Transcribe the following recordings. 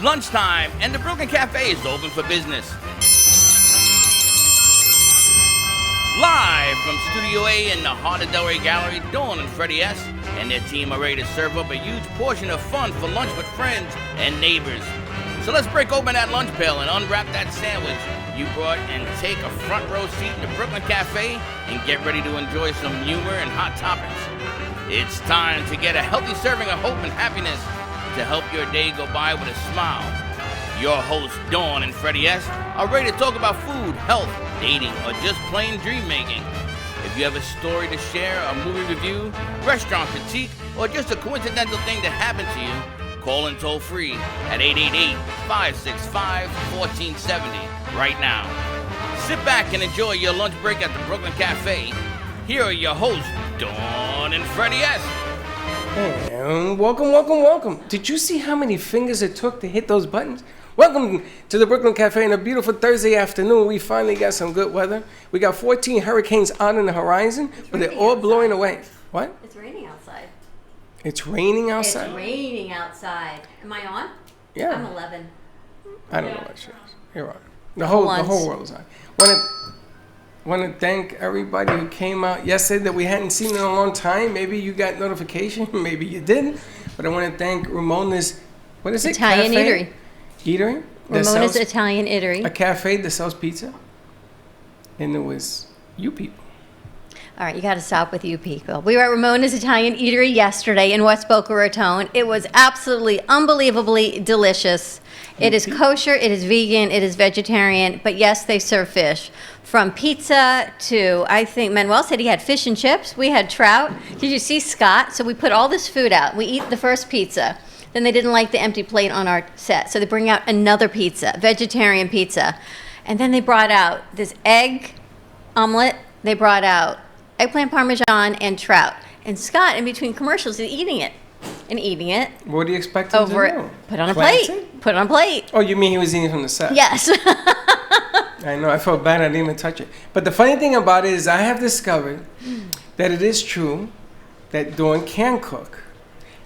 It's lunchtime, and the Brooklyn Cafe is open for business. Live from Studio A in the heart of Delray Gallery, Dawn and Freddie S. and their team are ready to serve up a huge portion of fun for lunch with friends and neighbors. So let's break open that lunch pail and unwrap that sandwich you brought and take a front row seat in the Brooklyn Cafe and get ready to enjoy some humor and hot topics. It's time to get a healthy serving of hope and happiness to help your day go by with a smile. Your hosts, Dawn and Freddie S., are ready to talk about food, health, dating, or just plain dream making. If you have a story to share, a movie review, restaurant critique, or just a coincidental thing that happened to you, call in toll free at 888-565-1470 right now. Sit back and enjoy your lunch break at the Brooklyn Cafe. Here are your hosts, Dawn and Freddie S. And welcome. Did you see how many fingers it took to hit those buttons? Welcome to the Brooklyn Cafe on a beautiful Thursday afternoon. We finally got some good weather. We got 14 hurricanes out on the horizon, but they're all blowing away. What? It's raining outside. It's raining outside? It's raining outside. Am I on? Yeah. I'm 11. I don't know what she is. You're on. The whole world is on. Want to thank everybody who came out yesterday that we hadn't seen in a long time. Maybe you got notification, maybe you didn't. But I want to thank Ramona's, what is it? Italian cafe? Eatery. Ramona's Italian Eatery. A cafe that sells pizza. And it was you people. All right, you got to stop with you people. We were at Ramona's Italian Eatery yesterday in West Boca Raton. It was absolutely unbelievably delicious. It is kosher, it is vegan, it is vegetarian, but yes, they serve fish. From pizza to, I think Manuel said he had fish and chips. We had trout. Did you see Scott? So we put all this food out. We eat the first pizza. Then they didn't like the empty plate on our set, so they bring out another pizza, vegetarian pizza. And then they brought out this egg omelet. They brought out eggplant parmesan and trout. And Scott, in between commercials, is eating it. What do you expect him to do? Put on a plate. Put on a plate. Oh, you mean he was eating from the set? Yes. I know. I felt bad. I didn't even touch it. But the funny thing about it is I have discovered that it is true that Dawn can cook.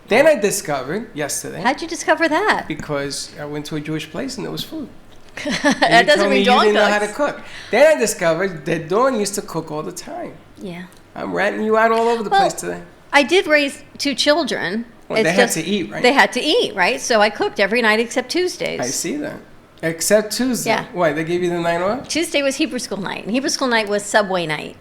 Then I discovered yesterday. How'd you discover that? Because I went to a Jewish place and there was food. That doesn't mean Dawn you didn't know how to cook. Then I discovered that Dawn used to cook all the time. Yeah. I'm ratting you out all over the place today. I did raise 2 children. Well, they had to eat, right? They had to eat, right? So I cooked every night except Tuesdays. I see that. Except Tuesday. Yeah. Why, they gave you the night off? Tuesday was Hebrew school night. And Hebrew school night was Subway night.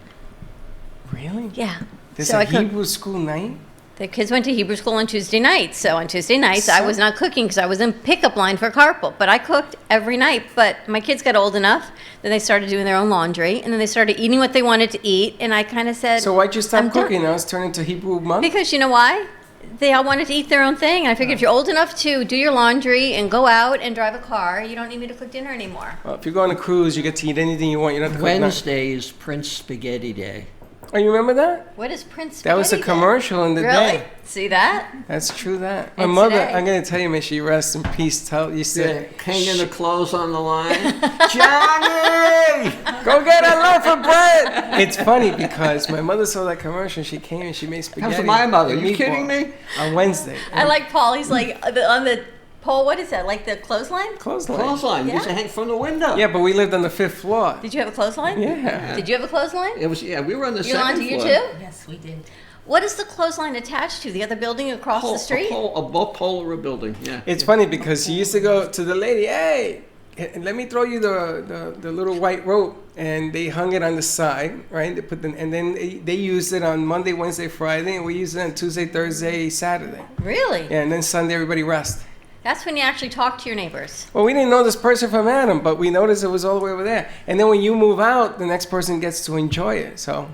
Really? Yeah. There's a Hebrew school night? The kids went to Hebrew school on Tuesday nights. So on Tuesday nights, I was not cooking because I was in pickup line for carpool. But I cooked every night. But my kids got old enough. Then they started doing their own laundry. And then they started eating what they wanted to eat. And I kind of said, so why'd you stop I'm cooking? done. Now it's turned into Hebrew month? Because you know why? They all wanted to eat their own thing. And I figured if you're old enough to do your laundry and go out and drive a car, you don't need me to cook dinner anymore. Well, if you go on a cruise, you get to eat anything you want. You don't have to cook Wednesday is Prince Spaghetti Day. Oh, you remember that? What is Prince Spaghetti That was a commercial in the Really? day. See that? That's true that. My And mother, today- I'm going to tell you, may she rest in peace, used to, Hanging the clothes on the line. Johnny! go get a loaf of bread. It's funny because my mother saw that commercial. She came and she made spaghetti. That was my mother. and You kidding meatballs me? On Wednesday. I like Paul. He's like on the pole. What is that? Like the clothesline? Clothesline. Clothesline. Yeah. Used to hang from the window. Yeah, but we lived on the 5th floor. Did you have a clothesline? Yeah. Did you have a clothesline? It was, we were on the Yolanda, second you floor. too? Yes, we did. What is the clothesline attached to? The other building across the street? A bipolar building, yeah. It's funny because she used to go to the lady, hey, let me throw you the little white rope. And they hung it on the side, right? And then they used it on Monday, Wednesday, Friday, and we used it on Tuesday, Thursday, Saturday. Really? Yeah, and then Sunday everybody rest. That's when you actually talk to your neighbors. Well, we didn't know this person from Adam, but we noticed it was all the way over there. And then when you move out, the next person gets to enjoy it. So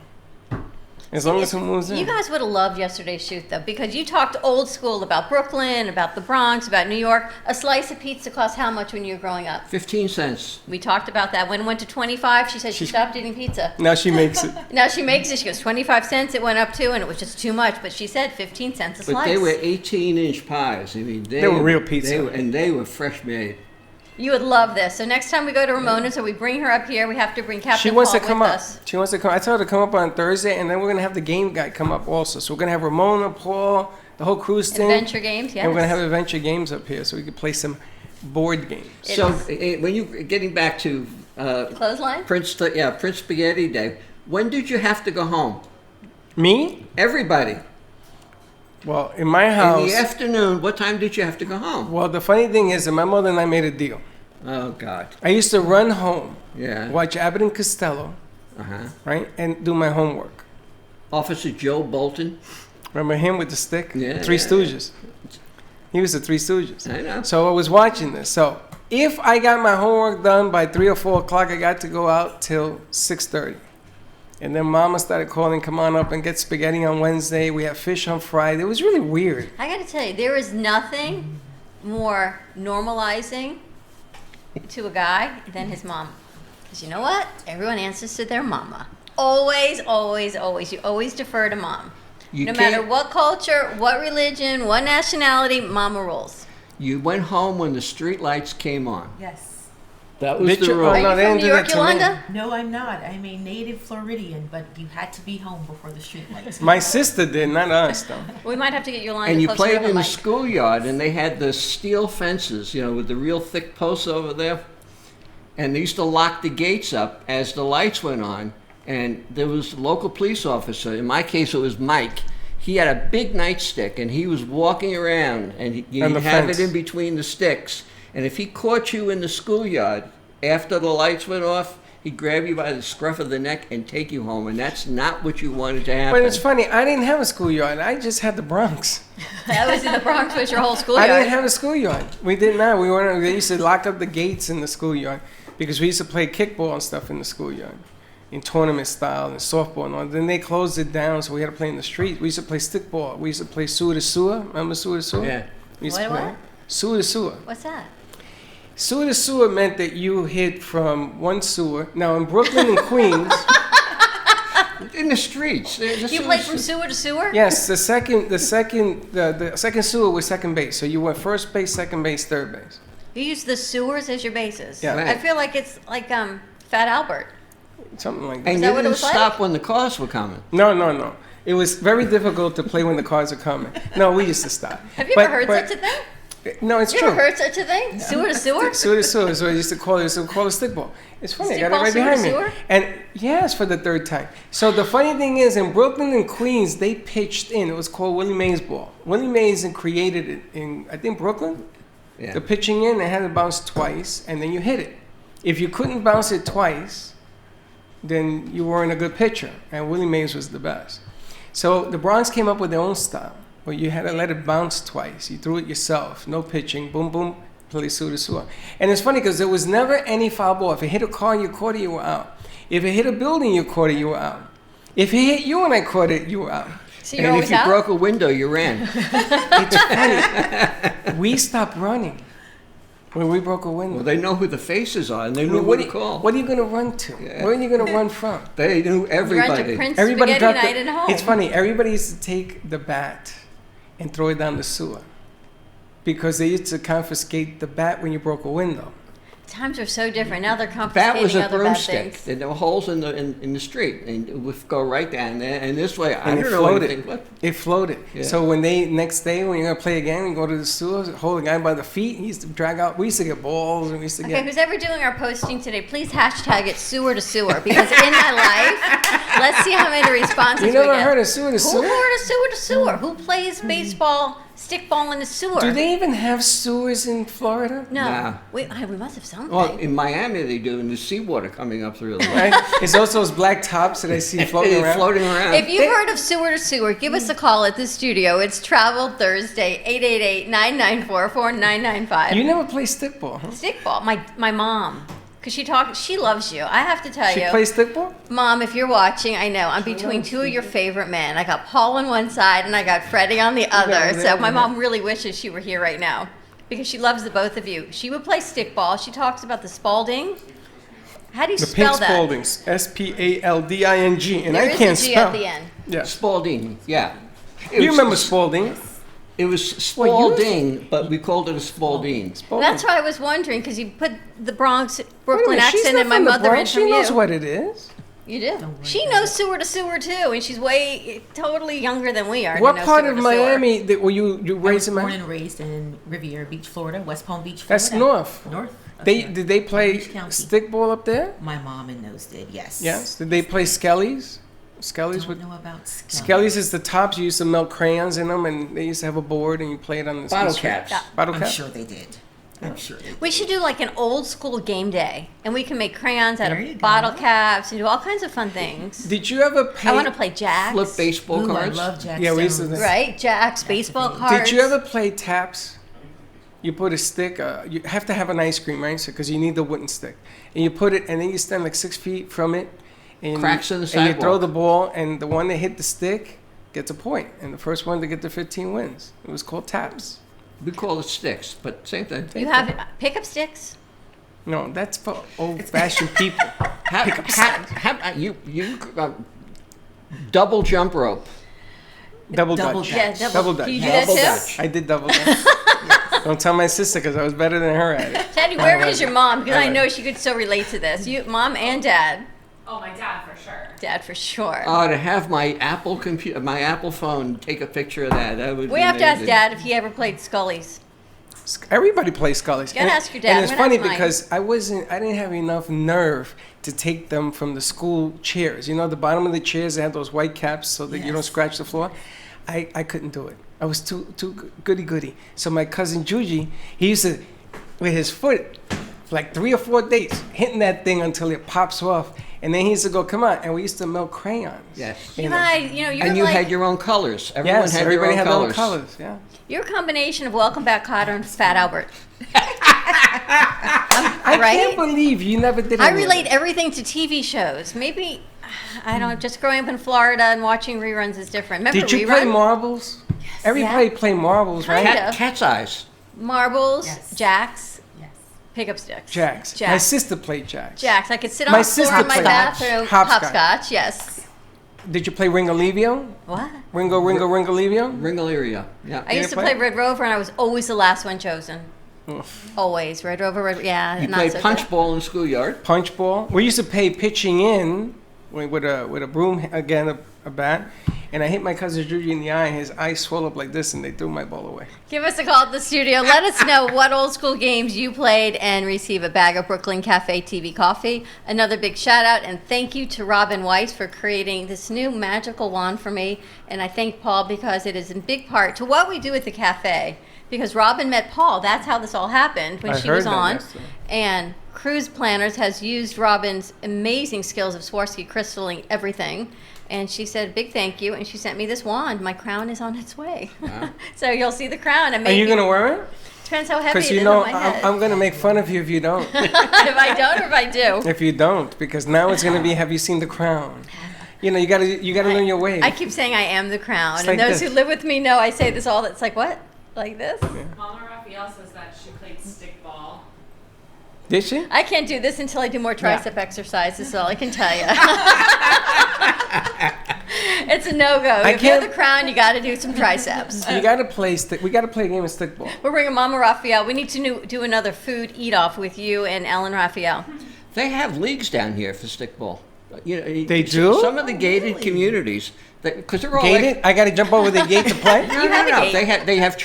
as long as who moves in. You guys would have loved yesterday's shoot, though, because you talked old school about Brooklyn, about the Bronx, about New York. A slice of pizza cost how much when you were growing up? 15 cents. We talked about that. When it went to 25, she said she stopped eating pizza. Now she makes it. Now she makes it. She goes, 25 cents it went up to, and it was just too much. But she said 15 cents a But slice. they were 18-inch pies. I mean, They were real pizza. They were fresh made. You would love this. So next time we go to Ramona's or we bring her up here, we have to bring Captain She wants Paul to come with up. us. She wants to come. I told her to come up on Thursday, and then we're gonna have the game guy come up also. So we're gonna have Ramona, Paul, the whole cruise thing. Adventure games, yes. And we're gonna have adventure games up here, so we can play some board games. So when you getting back to Clothesline? Prince Spaghetti Day, when did you have to go home? Me? Everybody. Well, in my house. In the afternoon, what time did you have to go home? Well, the funny thing is that my mother and I made a deal. Oh, God. I used to run home, Yeah. watch Abbott and Costello, right, and do my homework. Officer Joe Bolton. Remember him with the stick? Yeah, Three yeah, Stooges. He was the Three Stooges. I know. So I was watching this. So if I got my homework done by 3 or 4 o'clock, I got to go out till 6:30. And then Mama started calling, come on up and get spaghetti on Wednesday. We have fish on Friday. It was really weird. I got to tell you, there is nothing more normalizing to a guy than his mom. Because you know what? Everyone answers to their mama. Always, always, always. You always defer to mom. No matter what culture, what religion, what nationality, mama rules. You went home when the street lights came on. Yes. That was Did the you- rule. Oh, Are no, you they from didn't New do York, that to me. Yolanda? No, I'm not. I'm a native Floridian, but you had to be home before the street lights. My sister did, not us, though. We might have to get Yolanda And you closer played to the in the mic. schoolyard, and they had the steel fences, with the real thick posts over there. And they used to lock the gates up as the lights went on. And there was a local police officer. In my case, it was Mike. He had a big nightstick, and he was walking around, and you'd And the have fence. it in between the sticks. And if he caught you in the schoolyard after the lights went off, he'd grab you by the scruff of the neck and take you home. And that's not what you wanted to happen. But it's funny, I didn't have a schoolyard. I just had the Bronx. That was in the Bronx, was your whole I schoolyard. didn't have a schoolyard. We did not. They used to lock up the gates in the schoolyard because we used to play kickball and stuff in the schoolyard, in tournament style and softball and all. Then they closed it down, so we had to play in the street. We used to play stickball. We used to play sewer to sewer. Remember sewer to sewer? Yeah. We used to What, play what? sewer to sewer. What's that? Sewer to sewer meant that you hit from one sewer. Now in Brooklyn and Queens, In the streets. You played from sewer to sewer? yes, the second sewer was second base. So you went first base, second base, third base. You use the sewers as your bases. Yeah. Right. I feel like it's like Fat Albert. Something like that. And that you what it didn't was like? stop when the cars were coming. No. It was very difficult to play when the cars are coming. No, we used to stop. Have you But- ever heard but- such a thing? No, it's You true. ever heard such a thing? Sewer to sewer? Sewer to sewer is what I used to call it. So call it stickball. It's funny. I got Stickball, it right sewer to behind me. sewer? And yes, for the third time. So the funny thing is, in Brooklyn and Queens, they pitched in. It was called Willie Mays ball. Willie Mays created it in, I think, Brooklyn. Yeah. The pitching in, they had to bounce twice, and then you hit it. If you couldn't bounce it twice, then you weren't a good pitcher, and Willie Mays was the best. So the Bronx came up with their own style, where you had to let it bounce twice. You threw it yourself, no pitching, boom, boom, play sewer to sewer. And it's funny because there was never any foul ball. If it hit a car and you caught it, you were out. If it hit a building, you caught it, you were out. If it hit you and I caught it, you were out. So you're And always if you out? broke a window, you ran. It's funny. We stopped running when we broke a window. Well, they know who the faces are, and they I knew mean, who to call. what are you going to run to? Yeah. Where are you going to run from? They knew You run to everybody. Prince Everybody Spaghetti dropped Night at home. It's funny. Everybody used to take the bat and throw it down the sewer because they used to confiscate the bat when you broke a window. Times are so different. Now they're confiscating That was a other bad broomstick. things. And there were holes in the street, and it would go right down there. And this way, I And it don't know floated. anything. What? It floated. Yeah. So when next day when you're gonna play again, you go to the sewer, hold the guy by the feet. He used to drag out. We used to get balls, and we used to Okay, get. who's ever doing our posting today, please hashtag it sewer to sewer because in my life, let's see how many responses You we never get. heard of sewer to Who sewer? heard of sewer to sewer? Who plays baseball, stickball in the sewer? Do they even have sewers in Florida? No. Nah. We must have something. Well, in Miami they do, and the seawater coming up through the Right? It's also those black tops that I see floating around. floating around. If you've heard of sewer to sewer, give us a call at the studio. It's Travel Thursday, 888-994-4995. You never play stickball, huh? Stickball. My mom. Because she loves you. I have to tell She you. plays stickball? Mom, if you're watching, I know I'm between two of your favorite men. I got Paul on one side and I got Freddie on the other. Yeah, So yeah, my yeah. mom really wishes she were here right now because she loves the both of you. She would play stickball. She talks about the Spalding. How do you The spell pink that? Spaldings. Spalding. And There I is can't a G spell. at the end. Yeah. Spalding, yeah. It You was- remember Spalding? It was Well, you- Spalding, but we called it a Spalding. Spalding. That's why I was wondering because you put the Bronx, Wait a Brooklyn minute, she's accent not and my from the mother in Bronx. from She knows you. what it is. You do. Don't worry She about knows sewer to sewer too, and she's way totally younger than we are. to What know part sewer of to sewer. Miami were you I raised was in? born and raised in Riviera Beach, Florida, West Palm Beach, Florida. That's north. North. Did they play Beach County. stickball up there? My mom and those did, yes. Yes. Did they play Skellies? Skellies Don't with know about Skellies is the tops. You used to melt crayons in them, and they used to have a board, and you played on the Bottle street. caps. Bottle I'm cap. sure they did. I'm sure they did. We should do like an old school game day, and we can make crayons out There you of go. bottle caps and do all kinds of fun things. Did you ever I want to play? play jacks. Flip baseball Ooh, I cards. love Jack Yeah, we used to Stones. do- Right, jacks, baseball cards. Did you ever play taps? You put a stick. You have to have an ice cream, right? So because you need the wooden stick, and you put it, and then you stand like 6 feet from it, and Cracks in the and you throw sidewalk. the ball, and the one that hit the stick gets a point, and the first one to get to 15 wins. It was called taps. We call it sticks, but same thing. You have pickup sticks. No, that's for old-fashioned people. Double jump rope. Double Double dutch. dutch. Yeah, Double dutch. Can you do Double that dutch. too? I did double dutch. Don't tell my sister because I was better than her at it. Teddy, where is your mom? Because I I like know she could so relate to this. You, mom and dad. Oh, my dad for sure. Dad for sure. To have my Apple computer, my Apple phone, take a picture of that. That would We be have to ask amazing. Dad if he ever played Scully's. Everybody plays Scullies. Gotta ask your dad. And it's I'm funny gonna ask mine. because I didn't have enough nerve to take them from the school chairs. You know, the bottom of the chairs, they had those white caps so that you don't Yes. scratch the floor. I couldn't do it. I was too goody. So my cousin Juji, he used to, with his foot, for like 3 or 4 days, hitting that thing until it pops off. And then he used to go, come on. And we used to melt crayons. Yes. You guys, you know, you're And you like had your own colors. Everyone Yes, had everybody their had own their own colors. Yeah. you're a combination of Welcome Back, Kotter and Fat Albert. I Right? can't believe you never did I any of relate that. everything to TV shows. Maybe, I don't know, just growing up in Florida and watching reruns is different. Remember Did you Rerun? play marbles? Everybody played marbles, right? Kind of. Cat's eyes. Marbles, Yes. jacks, Yes. pickup sticks. Jacks. My Jacks. sister played jacks. Jacks. I could sit My on the floor sister in my played bathroom. hopscotch. Hopscotch, yes. Did you play Ringolevio? What? Ringolevio? Ringleria. Yeah. I used to play? play Red Rover, and I was always the last one chosen. Always Red Rover. Yeah, You not played so punch good. ball in the schoolyard. Punch ball. We used to play pitching in with a broom, again, a bat. And I hit my cousin Juju in the eye, and his eye swelled up like this, and they threw my ball away. Give us a call at the studio. Let us know what old school games you played and receive a bag of Brooklyn Cafe TV coffee. Another big shout out and thank you to Robin Weiss for creating this new magical wand for me. And I thank Paul because it is in big part to what we do at the cafe. Because Robin met Paul. That's how this all happened when I she heard was that on. yesterday. And Cruise Planners has used Robin's amazing skills of Swarovski crystalling everything. And she said, big thank you. And she sent me this wand. My crown is on its way. So you'll see the crown. And Are you maybe- going to wear it? Depends how heavy Because it you is know, on my head. I'm going to make fun of you if you don't. if I don't or if I do. If you don't, because now it's going to be, have you seen the crown? You know, you got to learn your way. I keep saying I am the crown. It's And like those this. who live with me know I say this all. It's like, what? Like this? Mama Raphael says that she played stickball. Did she? I can't do this until I do more tricep exercises, is all I can tell you. It's a no-go. If you're can't- the crown, you got to do some triceps. You got to play we got to play a game of stickball. We're bringing Mama Raphael. We need to do another food eat-off with you and Ellen Raphael. They have leagues down here for stickball. You know, They do? Some of the gated communities, because they're all Gated? I got to jump over the gate to play? No, You have a gate. They have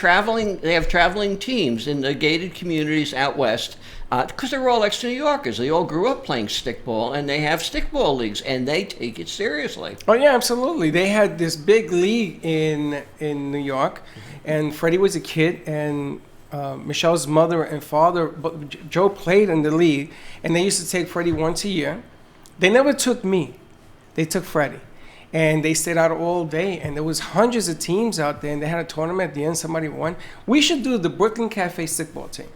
traveling teams in the gated communities out west because they're all ex-New Yorkers. They all grew up playing stickball, and they have stickball leagues, and they take it seriously. Oh yeah, absolutely. They had this big league in New York, and Freddie was a kid, and Michelle's mother and father, Joe played in the league, and they used to take Freddie once a year. They never took me; they took Freddie, and they stayed out all day. And there was hundreds of teams out there, and they had a tournament. At the end, somebody won. We should do the Brooklyn Cafe stickball team.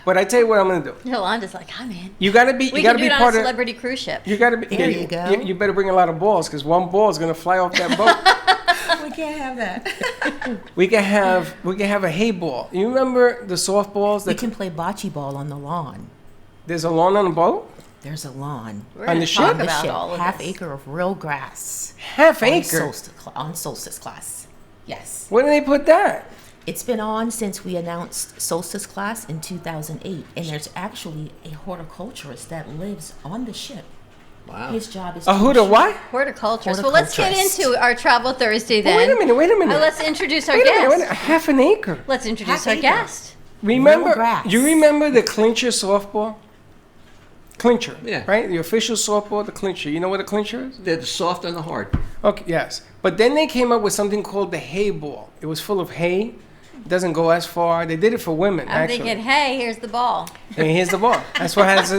But I tell you what I'm gonna do. Yolanda's like, I'm in. You gotta be. We You can gotta do be it on a part of. celebrity cruise ship. You gotta be. There you go. You better bring a lot of balls because one ball is gonna fly off that boat. We can't have that. We can have a hay ball. You remember the softballs We that can play bocce ball on the lawn. there's a lawn on the boat? There's a lawn. We're On gonna the talk ship? about Ship, all of half this. acre of real grass. Half On acre. solstice class. Yes. Where do they put that? It's been on since we announced solstice class in 2008, and there's actually a horticulturist that lives on the ship. Wow. His job is A who to what? Horticulturist. Well, let's get into our Travel Thursday then. Wait a minute. Let's introduce our Wait a guest. minute. A half an acre. Let's introduce Half our acre. guest. Remember? No grass. You remember the clincher softball? Clincher. Yeah. Right? The official softball, the clincher. You know what a clincher is? They're the soft and the hard. Okay, yes. But then they came up with something called the hay ball. It was full of hay. It doesn't go as far. They did it for women, I'm actually. thinking, hey, here's the ball. And here's the ball. That's what has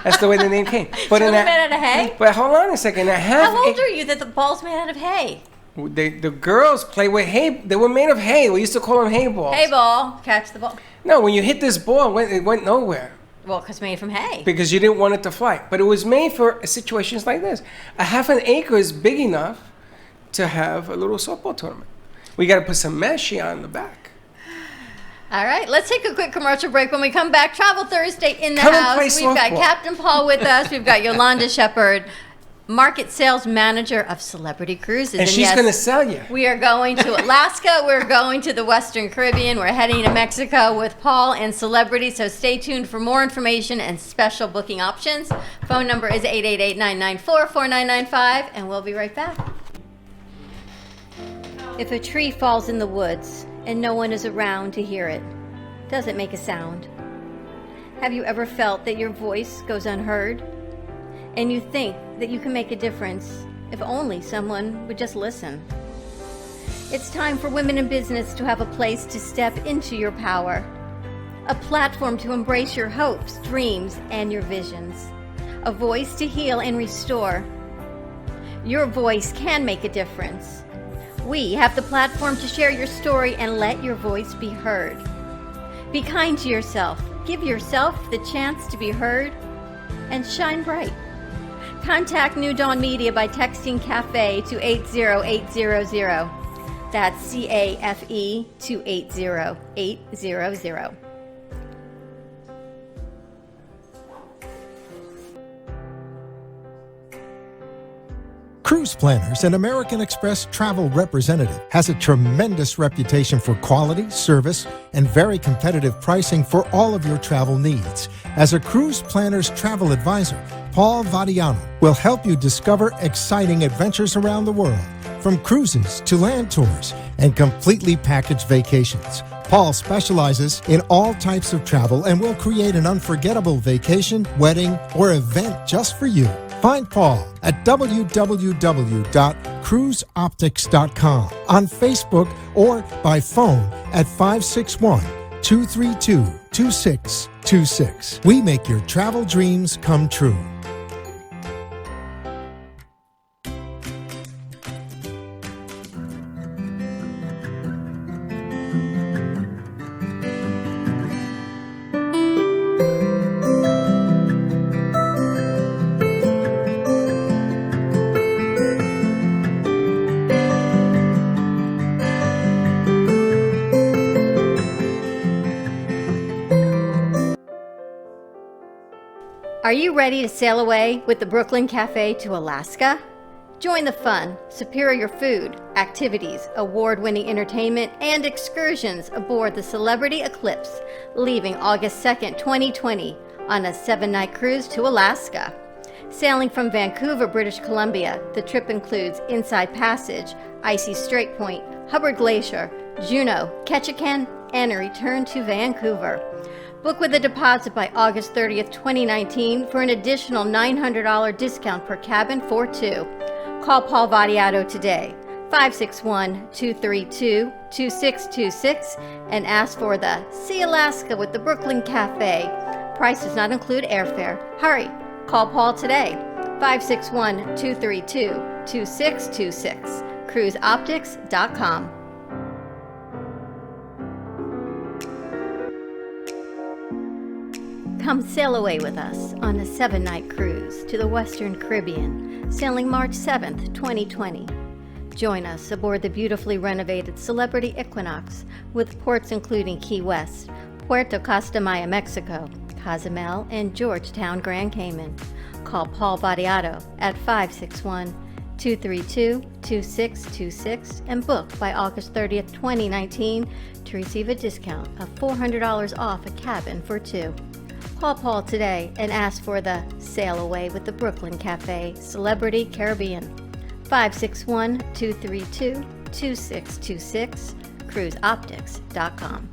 that's the way the name came. But It's made out of hay? But hold on a second. How old are you that the ball's made out of hay? The girls play with hay. They were made of hay. We used to call them hay balls. Hay ball, catch the ball. No, when you hit this ball, it went nowhere Well, because made from hay. because you didn't want it to fly. But it was made for situations like this. A half an acre is big enough to have a little softball tournament. We got to put some mesh on the back. All right, let's take a quick commercial break. When we come back, Travel Thursday in the Come and house. play We've got softball. Captain Paul with us. We've got Yolanda Shepard, market sales manager of Celebrity Cruises. And she's yes, going to sell you. we are going to Alaska. We're going to the Western Caribbean. We're heading to Mexico with Paul and Celebrity. So stay tuned for more information and special booking options. Phone number is 888-994-4995, and we'll be right back. If a tree falls in the woods and no one is around to hear it, does it make a sound? Have you ever felt that your voice goes unheard? And you think that you can make a difference if only someone would just listen? It's time for women in business to have a place to step into your power, a platform to embrace your hopes, dreams, and your visions, a voice to heal and restore. Your voice can make a difference. We have the platform to share your story and let your voice be heard. Be kind to yourself, give yourself the chance to be heard, and shine bright. Contact New Dawn Media by texting CAFE to 80800. That's CAFE to 80800. Cruise Planners, an American Express travel representative, has a tremendous reputation for quality, service, and very competitive pricing for all of your travel needs. As a Cruise Planners travel advisor, Paul Vadiano will help you discover exciting adventures around the world, from cruises to land tours and completely packaged vacations. Paul specializes in all types of travel and will create an unforgettable vacation, wedding, or event just for you. Find Paul at www.cruiseoptics.com, on Facebook, or by phone at 561-232-2626. We make your travel dreams come true. Are you ready to sail away with the Brooklyn Cafe to Alaska? Join the fun, superior food, activities, award-winning entertainment, and excursions aboard the Celebrity Eclipse, leaving August 2nd, 2020, on a 7-night cruise to Alaska. Sailing from Vancouver, British Columbia, the trip includes Inside Passage, Icy Strait Point, Hubbard Glacier, Juneau, Ketchikan, and a return to Vancouver. Book with a deposit by August 30th, 2019 for an additional $900 discount per cabin for two. Call Paul Vadiato today, 561-232-2626, and ask for the See Alaska with the Brooklyn Cafe. Price does not include airfare. Hurry, call Paul today, 561-232-2626, cruiseoptics.com. Come sail away with us on a 7-night cruise to the Western Caribbean, sailing March 7th, 2020. Join us aboard the beautifully renovated Celebrity Equinox with ports including Key West, Puerto Costa Maya, Mexico, Cozumel, and Georgetown, Grand Cayman. Call Paul Vadiato at 561-232-2626 and book by August 30th, 2019 to receive a discount of $400 off a cabin for two. Call Paul today and ask for the Sail Away with the Brooklyn Cafe Celebrity Caribbean. 561-232-2626, cruiseoptics.com.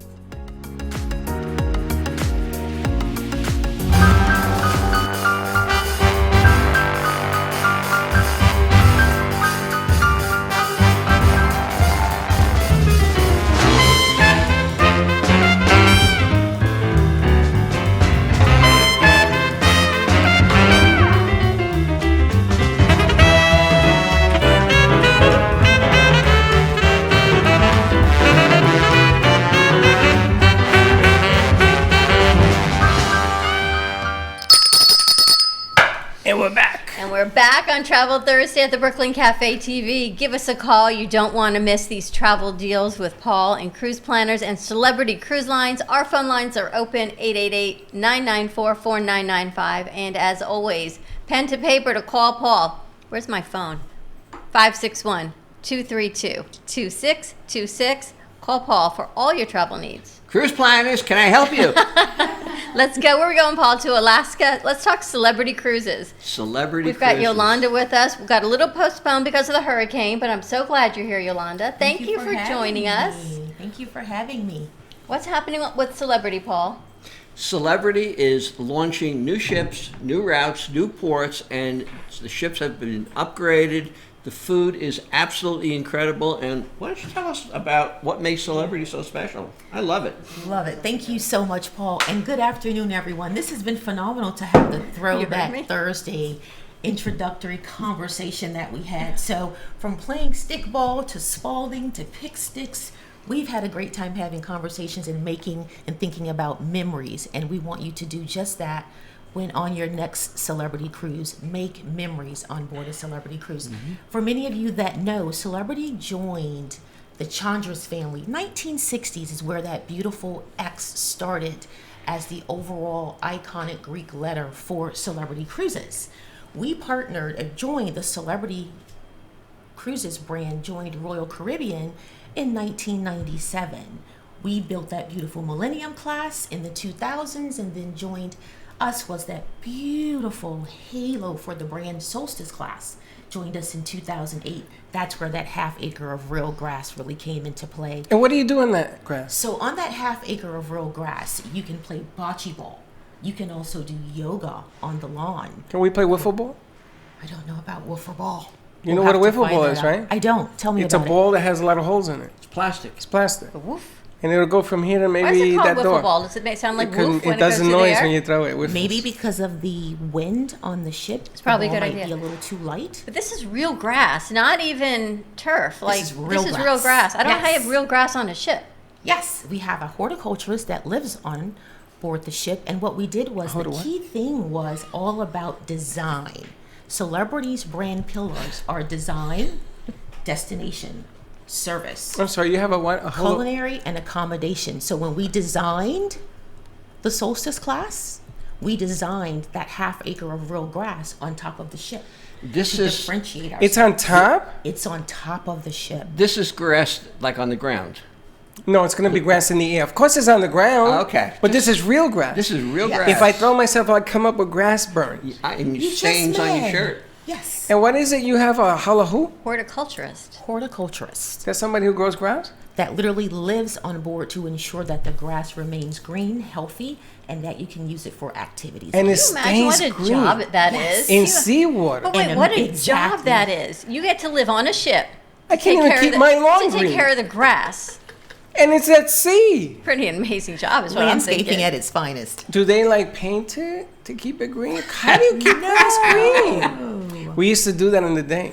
And we're back. And we're back on Travel Thursday at the Brooklyn Cafe TV. Give us a call. You don't want to miss these travel deals with Paul and Cruise Planners and Celebrity Cruise Lines. Our phone lines are open, 888-994-4995. And as always, pen to paper to call Paul. Where's my phone? 561-232-2626. Call Paul for all your travel needs. Cruise Planners, can I help you? Let's go. Where are we going, Paul? To Alaska. Let's talk celebrity cruises. Celebrity We've got cruises. Yolanda with us. We've got a little postponed because of the hurricane, but I'm so glad you're here, Yolanda. Thank you for having joining us. me. Thank you for having me. What's happening with Celebrity, Paul? Celebrity is launching new ships, new routes, new ports, and the ships have been upgraded. The food is absolutely incredible. And why don't you tell us about what makes Celebrity so special? I love it. Love it. Thank you so much, Paul. And good afternoon, everyone. This has been phenomenal to have the You heard me? Throwback Thursday introductory conversation that we had. So from playing stickball to Spalding to pick sticks, we've had a great time having conversations and making and thinking about memories. And we want you to do just that when on your next celebrity cruise. Make memories on board a celebrity cruise. For many of you that know, Celebrity joined the Chandra's family. 1960s is where that beautiful X started as the overall iconic Greek letter for Celebrity Cruises. We joined the Celebrity Cruises brand, joined Royal Caribbean in 1997. We built that beautiful Millennium class in the 2000s, and then joined us was that beautiful halo for the brand Solstice class. Joined us in 2008. That's where that half acre of real grass really came into play. And what do you do in that grass? So on that half acre of real grass, you can play bocce ball. You can also do yoga on the lawn. Can we play wiffle ball? I don't know about wiffle ball. You know We'll what a have to wiffle find ball that is, out. right? I don't. Tell me It's a about ball that has a lot of holes in it. It's plastic. It's plastic. The woof. And it'll go from here to Why is maybe it called that wiffle door. ball? Does it sound like It, couldn't- woof when it does a goes through the noise air? when you throw it. it. Wiffles. Maybe because of the wind on the ship. It's probably a good might idea. be a little too light. But this is real grass, not even turf. Like is real real grass. grass. I don't know how you Yes. have real grass on a ship. Yes, we have a horticulturist that lives on board the ship, and what we did was Hold the on, what? key thing was all about design. Celebrity's brand pillars are design, destination, service, I'm sorry, you have a what? A holo- culinary, and accommodation. So when we designed the Solstice class, we designed that half acre of real grass on top of the ship This to is differentiate ourselves. It's on top? It's on top of the ship. this is grass like on the ground. No, it's going to be grass in the air. Of course it's on the ground. Okay. But this is real grass. This is real Yeah. grass. If I throw myself, I'd come up with grass burns. And You just stains on your may. shirt. Yes. And what is it? You have a halahu? Horticulturist. Horticulturist That's somebody who grows grass? that literally lives on board to ensure that the grass remains green, healthy, and that you can use it for activities. And it Can you imagine what stays a green. job that Yes. is? In You- seawater. But wait, And what a exactly. job that is. You get to live on a ship. I to can't take even care of keep the- my lawn To take green. care of the grass. And it's at sea. Pretty amazing job is what I'm Landscaping thinking. at its finest. Do they like paint it to keep it green? How do you keep grass green? We used to do that in the day.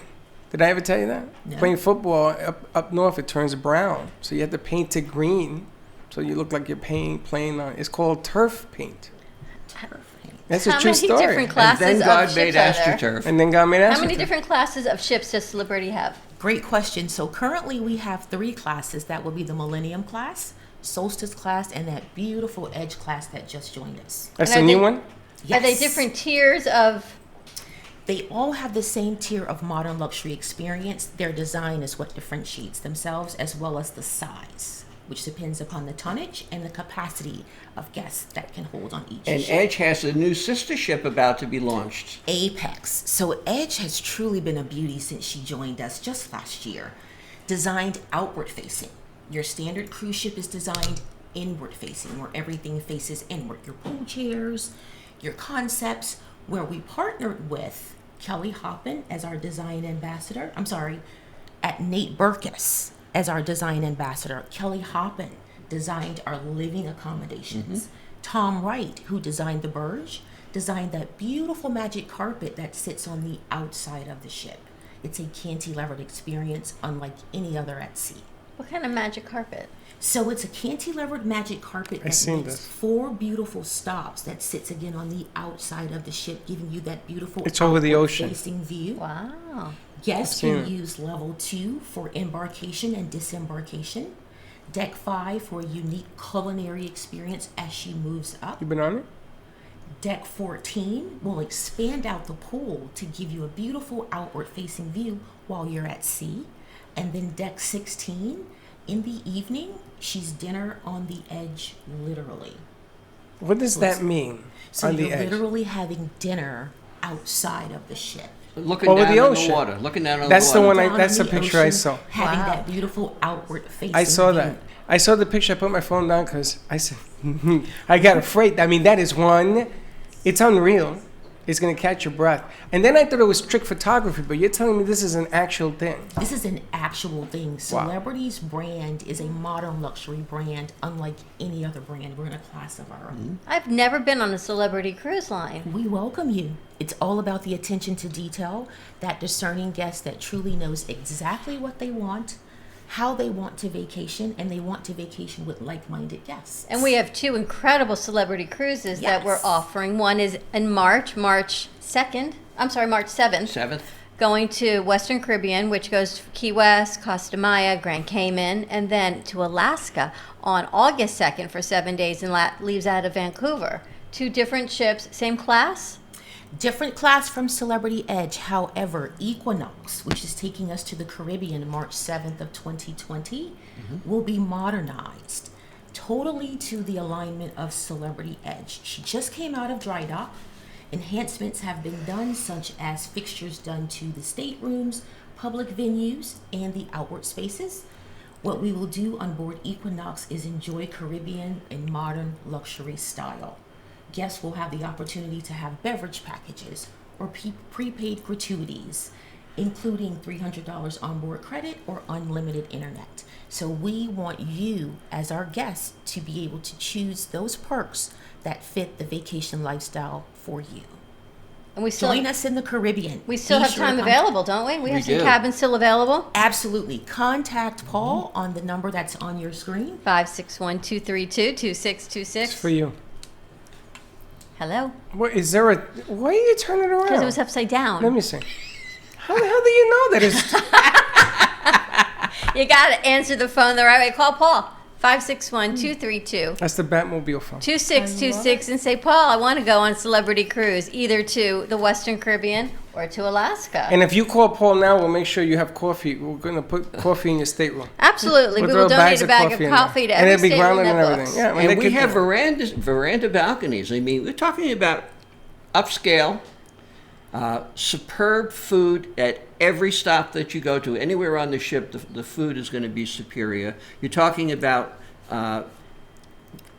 Did I ever tell you that? No. Playing football up north, it turns brown. So you have to paint it green. So you look like you're playing on. It's called turf paint. That's How a true many story. different classes And then of God ships made are there? AstroTurf. And then God made us. How many different classes of ships does Celebrity have? Great question. So currently we have 3 classes. That would be the Millennium class, Solstice class, and that beautiful Edge class that just joined us. That's And a are new they- one? Are they Yes. different tiers of? They all have the same tier of modern luxury experience. Their design is what differentiates themselves, as well as the size. which depends upon the tonnage and the capacity of guests that can hold on each And ship. Edge has a new sister ship about to be launched. Apex. So Edge has truly been a beauty since she joined us just last year. Designed outward facing. Your standard cruise ship is designed inward facing, where everything faces inward. Your pool chairs, your concepts, where we partnered with Kelly Hoppin as our design ambassador. At Nate Burkus as our design ambassador. Kelly Hoppin designed our living accommodations. Tom Wright, who designed the Burge, designed that beautiful magic carpet that sits on the outside of the ship. It's a cantilevered experience unlike any other at sea. What kind of magic carpet? So it's a cantilevered magic carpet that seen makes this. 4 beautiful stops that sits again on the outside of the ship, giving you that beautiful It's over the ocean. facing view. Wow. Guests seen can it. use level 2 for embarkation and disembarkation. Deck 5 for a unique culinary experience as she moves up. You been on it? Deck 14 will expand out the pool to give you a beautiful outward facing view while you're at sea. And then deck 16, in the evening, she's dinner on the edge, literally. What does that mean? So on the you're edge. literally having dinner outside of the ship. Looking Over down the on ocean. the water. Looking down on That's the the water. one. Down That's in the the picture I ocean, saw. Having Wow. that beautiful outward facing I saw view. that. I saw the picture. I put my phone down because I said, I got afraid. I mean, that is one. It's unreal. It's going to catch your breath. And then I thought it was trick photography, but you're telling me this is an actual thing. This is an actual thing. Wow. Celebrity's brand is a modern luxury brand, unlike any other brand. We're in a class of our own. I've never been on a celebrity cruise line. We welcome you. It's all about the attention to detail, that discerning guest that truly knows exactly what they want, how they want to vacation, and they want to vacation with like-minded guests. And we have 2 incredible celebrity cruises that we're Yes. offering. One is in March 2nd. March 7th. 7th. Going to Western Caribbean, which goes to Key West, Costa Maya, Grand Cayman, and then to Alaska on August 2nd for 7 days and leaves out of Vancouver. 2 different ships, same class? Different class from Celebrity Edge. However, Equinox, which is taking us to the Caribbean March 7th of 2020, will be modernized totally to the alignment of Celebrity Edge. She just came out of dry dock. Enhancements have been done, such as fixtures done to the staterooms, public venues, and the outward spaces. What we will do on board Equinox is enjoy Caribbean in modern luxury style. Guests will have the opportunity to have beverage packages or prepaid gratuities, including $300 onboard credit or unlimited internet. So we want you, as our guests, to be able to choose those perks that fit the vacation lifestyle for you. And we still Join us in the Caribbean. We still Be have sure time to available, don't we? We have some do. cabins still available. Absolutely. Contact Paul on the number that's on your screen. 561-232-2626. It's for you. Hello. What is there a? Why are you turning it around? Because it was upside down. Let me see. How the hell do you know that it's? You got to answer the phone the right way. Call Paul. 561-232. That's the Batmobile phone. 2626 and say, Paul, I want to go on Celebrity Cruise, either to the Western Caribbean or to Alaska. And if you call Paul now, we'll make sure you have coffee. We're gonna put coffee in your stateroom. Absolutely. We'll we throw will donate bags a of bag of coffee in there. coffee to And every it'll be stateroom grounded that and everything. books. Yeah, I mean, And they we could- have veranda balconies. I mean, we're talking about upscale, superb food at every stop that you go to. Anywhere on the ship, the food is going to be superior. You're talking about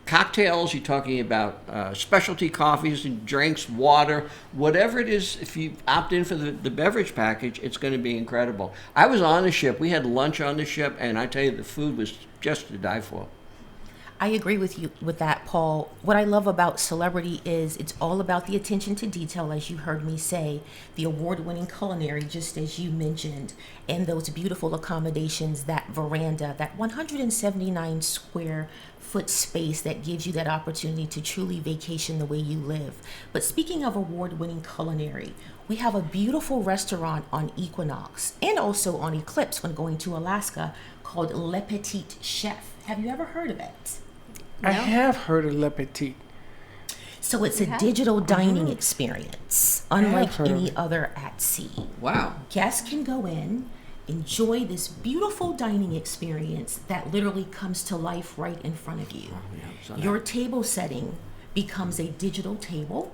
cocktails, you're talking about specialty coffees and drinks, water, whatever it is. If you opt in for the beverage package, it's going to be incredible. I was on the ship. We had lunch on the ship, and I tell you, the food was just to die for. I agree with you with that, Paul. What I love about Celebrity is it's all about the attention to detail, as you heard me say, the award-winning culinary, just as you mentioned, and those beautiful accommodations, that veranda, that 179 square foot space that gives you that opportunity to truly vacation the way you live. But speaking of award-winning culinary, we have a beautiful restaurant on Equinox and also on Eclipse when going to Alaska called Le Petit Chef. Have you ever heard of it? I have heard of Le Petit. So it's a digital dining experience, unlike heard of any it. other at sea. Wow. Guests can go in enjoy this beautiful dining experience that literally comes to life right in front of you. Your table setting becomes a digital table.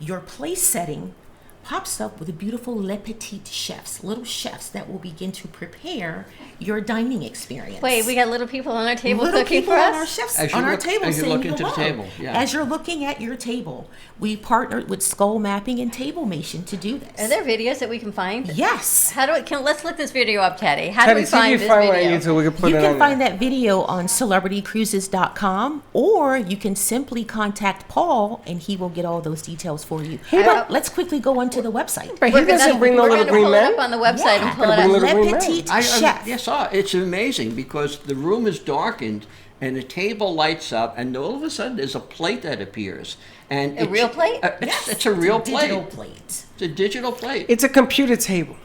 Your place setting pops up with beautiful le petit chefs, little chefs that will begin to prepare your dining experience. Wait, we got little people on our table Little cooking people for on our us? chefs As you on our look- table as you saying look into the hello. table, yeah. As you're looking at your table, we partnered with Skull Mapping and Tablemation to do this. Are there videos that we can find? Yes. How do we, let's look this video up, Teddy. How do Teddy, we see if find you this find one on video? YouTube. We can put You it can on find there. that video on celebritycruises.com, or you can simply contact Paul and he will get all those details for you. Let's quickly go onto the website. But he doesn't bring no We're little gonna green pull it man. up on the website and pull it Gotta bring up. little green Le man. Petit Chef. Yes, it's amazing because the room is darkened and the table lights up, and all of a sudden there's a plate that appears. And A real plate? It's a real Digital plate. plate. It's a digital plate. It's a computer table,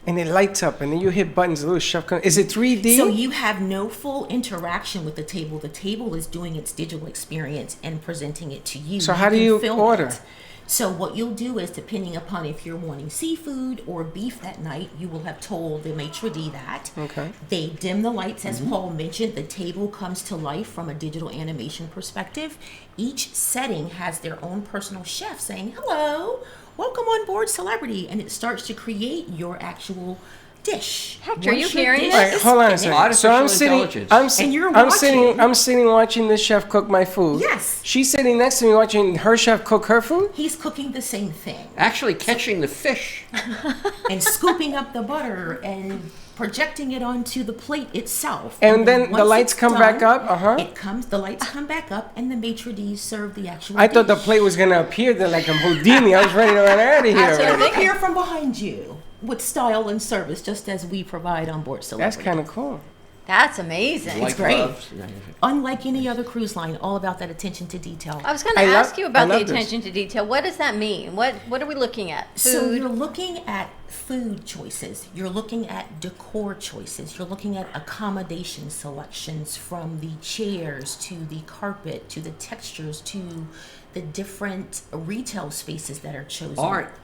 and it lights up, and then you hit buttons. A little chef comes. Is it 3D? So you have no full interaction with the table. The table is doing its digital experience and presenting it to you. So how do can you film order? it. So what you'll do is, depending upon if you're wanting seafood or beef that night, you will have told the maitre d' that. Okay. They dim the lights, as Paul mentioned. The table comes to life from a digital animation perspective. Each setting has their own personal chef saying, hello, welcome on board Celebrity. And it starts to create your actual dish. Hector, are you Once your hearing dish this? All right, is hold on a finished- second. So I'm Artificial sitting, intelligence. And you're I'm sitting, watching. I'm sitting watching this chef cook my food. Yes. She's sitting next to me watching her chef cook her food. He's cooking the same thing Actually catching the fish. and scooping up the butter and projecting it onto the plate itself. And then the once lights it's come back done, up, uh-huh. The lights come back up, and the maitre d' serve the actual I thought the dish. plate was gonna appear there like a Houdini. I was ready to run out of here. That's what I'm It'll thinking. appear from behind you with style and service, just as we provide on board Celebrity. That's kind of cool. That's amazing. Like great. gloves. Unlike any other cruise line, all about that attention to detail. I was going to I love- ask you I about the love this. attention to detail. What does that mean? What are we looking at? So Food? you're looking at food choices, you're looking at decor choices, you're looking at accommodation selections, from the chairs to the carpet to the textures to the different retail spaces that are chosen. Art.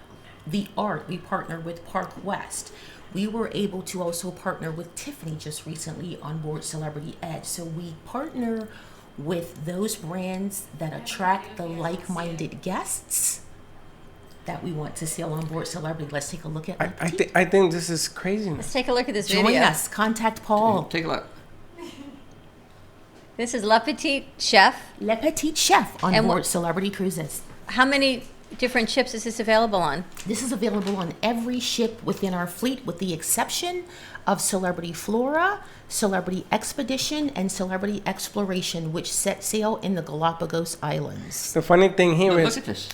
The art, we partner with Park West. We were able to also partner with Tiffany just recently on board Celebrity Edge. So we partner with those brands that attract the like-minded guests that we want to sail on board Celebrity. Let's take a look at I think this is craziness. Let's take a look at this Join video. us. Contact Paul. Take a look. This is Le Petit Chef. Le Petit Chef on And board what- Celebrity Cruises. How many different ships is this available on? This is available on every ship within our fleet, with the exception of Celebrity Flora, Celebrity Expedition, and Celebrity Exploration, which set sail in the Galapagos Islands. The funny thing here Look is at this.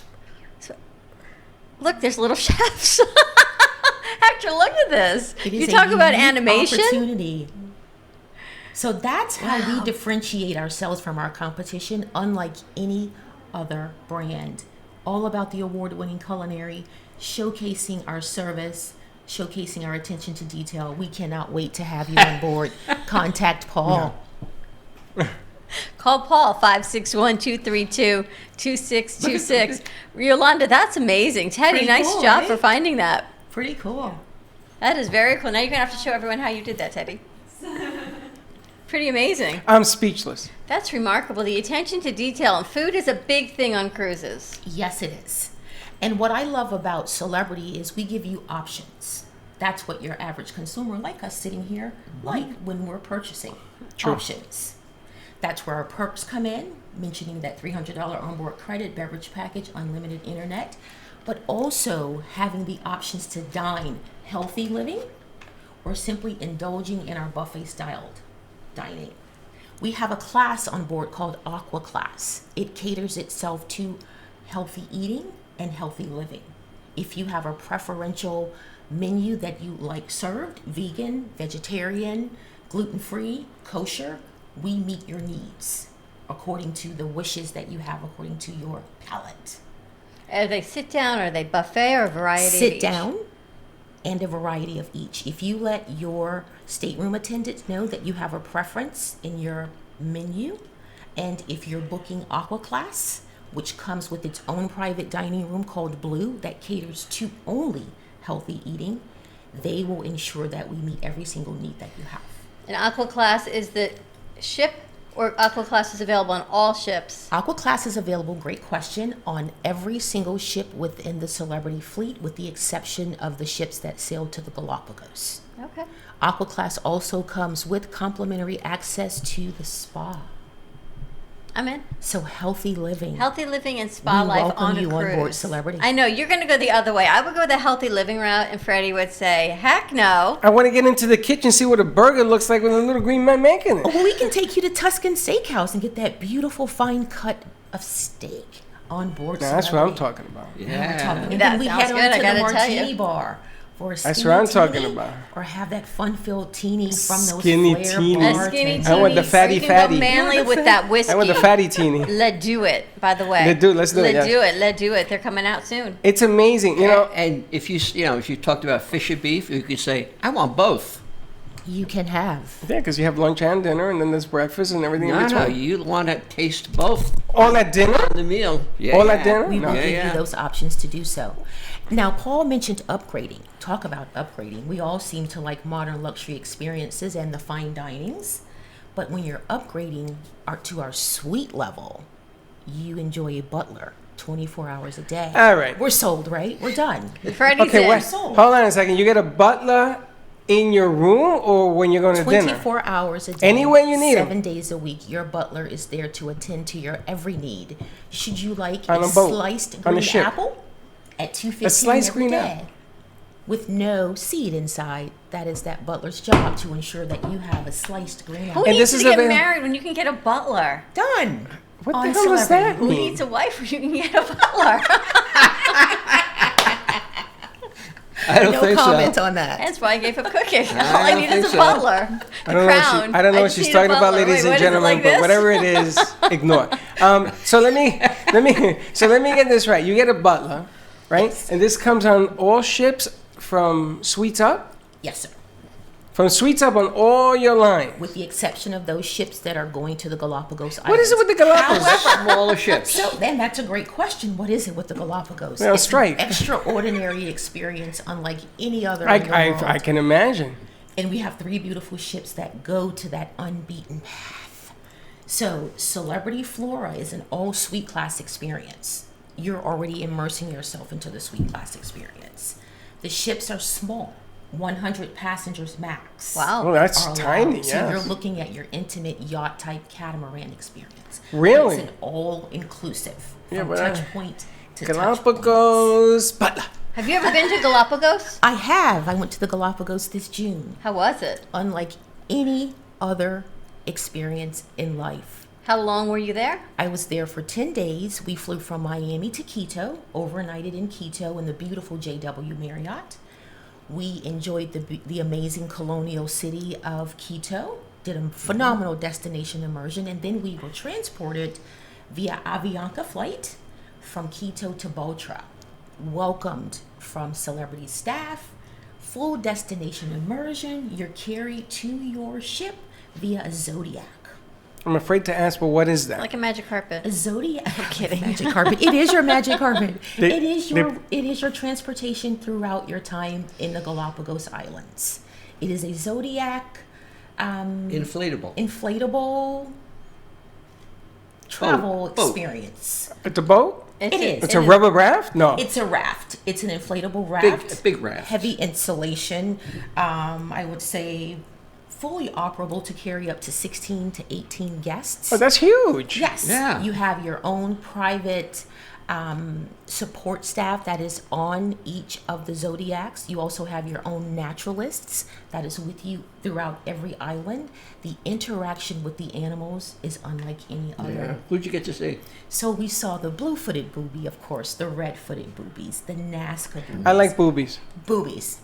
Look, there's little chefs. Hector, look at this. It You is a talk about unique animation. opportunity. So that's how Wow. we differentiate ourselves from our competition, unlike any other brand. All about the award-winning culinary, showcasing our service, showcasing our attention to detail. We cannot wait to have you on board. Contact Paul. Call Paul, 561-232-2626. Yolanda, that's amazing. Teddy, Pretty nice cool, job right? for finding that. Pretty cool. That is very cool. Now you're going to have to show everyone how you did that, Teddy. Pretty amazing. I'm speechless. That's remarkable. The attention to detail, and food is a big thing on cruises. Yes, it is. And what I love about Celebrity is we give you options. That's what your average consumer, like us sitting here, like when we're purchasing. True. Options. That's where our perks come in, mentioning that $300 onboard credit, beverage package, unlimited internet, but also having the options to dine healthy living or simply indulging in our buffet styled dining. We have a class on board called Aqua Class. It caters itself to healthy eating and healthy living. If you have a preferential menu that you like served, vegan, vegetarian, gluten-free, kosher, we meet your needs according to the wishes that you have, according to your palate. Are they sit down, or are they buffet, or a variety of Sit each? down and a variety of each. If you let your stateroom attendants know that you have a preference in your menu, and if you're booking Aqua Class, which comes with its own private dining room called Blue that caters to only healthy eating, They will ensure that we meet every single need that you have. And Aqua Class is the ship, or Aqua Class is available on all ships? Aqua Class is available, great question, on every single ship within the Celebrity fleet, with the exception of the ships that sail to the Galapagos. Okay. Aqua Class also comes with complimentary access to the spa. I'm in. So healthy living. Healthy living and spa We life welcome on a you cruise. on board Celebrity. I know you're going to go the other way. I would go the healthy living route, and Freddie would say, "Heck no." I want to get into the kitchen, see what a burger looks like with a little green man making it. Well, we can take you to Tuscan Steakhouse and get that beautiful fine cut of steak on board Now, that's what I'm Celebrity. talking about. Yeah. And That then we sounds head on good, I to gotta the tell you. martini bar for a That's skinny what I'm talking teeny, about. or have that fun-filled teeny from those Skinny flair teeny. A bars. skinny teeny. I want the fatty or you can fatty. Go manly You want the with that whiskey. I want the fatty teeny. Let's do it. By the way, Let's do it, let's do it, Let's yes. do it. Let's do it. They're coming out soon. It's amazing, you know. And if you talked about fish or beef, you could say, I want both. You can have. Yeah, because you have lunch and dinner, and then there's breakfast and everything in No, between. no, you want to taste both All at dinner? on the meal. Yeah, All at yeah. dinner? We No. will Yeah, give yeah. you those options to do so. Now, Paul mentioned upgrading. Talk about upgrading. We all seem to like modern luxury experiences and the fine dinings. But when you're upgrading to our suite level, you enjoy a butler 24 hours a day. All right. We're sold, right? We're done. Freddie's Okay, in. wait. sold. Hold on a second. You get a butler in your room or when you're going to dinner? 24 hours a day. Anywhere you need 'em. 7 days a week. Your butler is there to attend to your every need. Should you like On a a boat, sliced on a green ship. apple at $2.50 sliced every green day, apple. with no seed inside? That is that butler's job, to ensure that you have a sliced green Who apple. And needs this to is get avail- married when you can get a butler? Done. What On the hell does Celebrity. that Who mean? needs a wife when you can get a butler? I don't No think comment so. on that. That's why I gave up cooking. All I don't need think is a so. butler. I don't know what I don't know what she's talking about, ladies and gentlemen, but whatever it is, ignore. So let me get this right. You get a butler, right? Yes. And this comes on all ships from Suites Up? Yes, sir. From Suites Up on all your lines. With the exception of those ships that are going to the Galapagos Islands. What is it with the Galapagos? Smaller ships. So then that's a great question. What is it with the Galapagos? They're on It's strike. an extraordinary experience, unlike any other in the world. I can imagine. And we have 3 beautiful ships that go to that unbeaten path. So Celebrity Flora is an all suite class experience. You're already immersing yourself into the suite class experience. The ships are small, 100 passengers max. Wow. Oh, that's are allowed. tiny, So you're yes. looking at your intimate yacht type catamaran experience. Really? It's an all inclusive Yeah, from but touch point to touch point. Galapagos butler. Have you ever been to Galapagos? I have. I went to the Galapagos this June. How was it? Unlike any other experience in life. How long were you there? I was there for 10 days. We flew from Miami to Quito, overnighted in Quito in the beautiful JW Marriott. We enjoyed the amazing colonial city of Quito, did a phenomenal destination immersion, and then we were transported via Avianca flight from Quito to Botra. Welcomed from celebrity staff, full destination immersion. You're carried to your ship via a Zodiac. I'm afraid to ask, but what is that? Like a magic carpet. A Zodiac. I'm kidding. Magic carpet. It is your magic carpet. They- it is your transportation throughout your time in the Galapagos Islands. It is a Zodiac Inflatable. inflatable travel Boat. experience. It's a boat? It is. It's a rubber raft? No. It's a raft. It's an inflatable raft. A big raft. Heavy insulation. I would say fully operable to carry up to 16 to 18 guests. Oh, that's huge. Yes. Yeah. You have your own private support staff that is on each of the Zodiacs. You also have your own naturalists that is with you throughout every island. The interaction with the animals is unlike any other. Yeah. Who'd you get to see? So we saw the blue-footed booby, of course, the red-footed boobies, the Nazca boobies. I like boobies. boobies.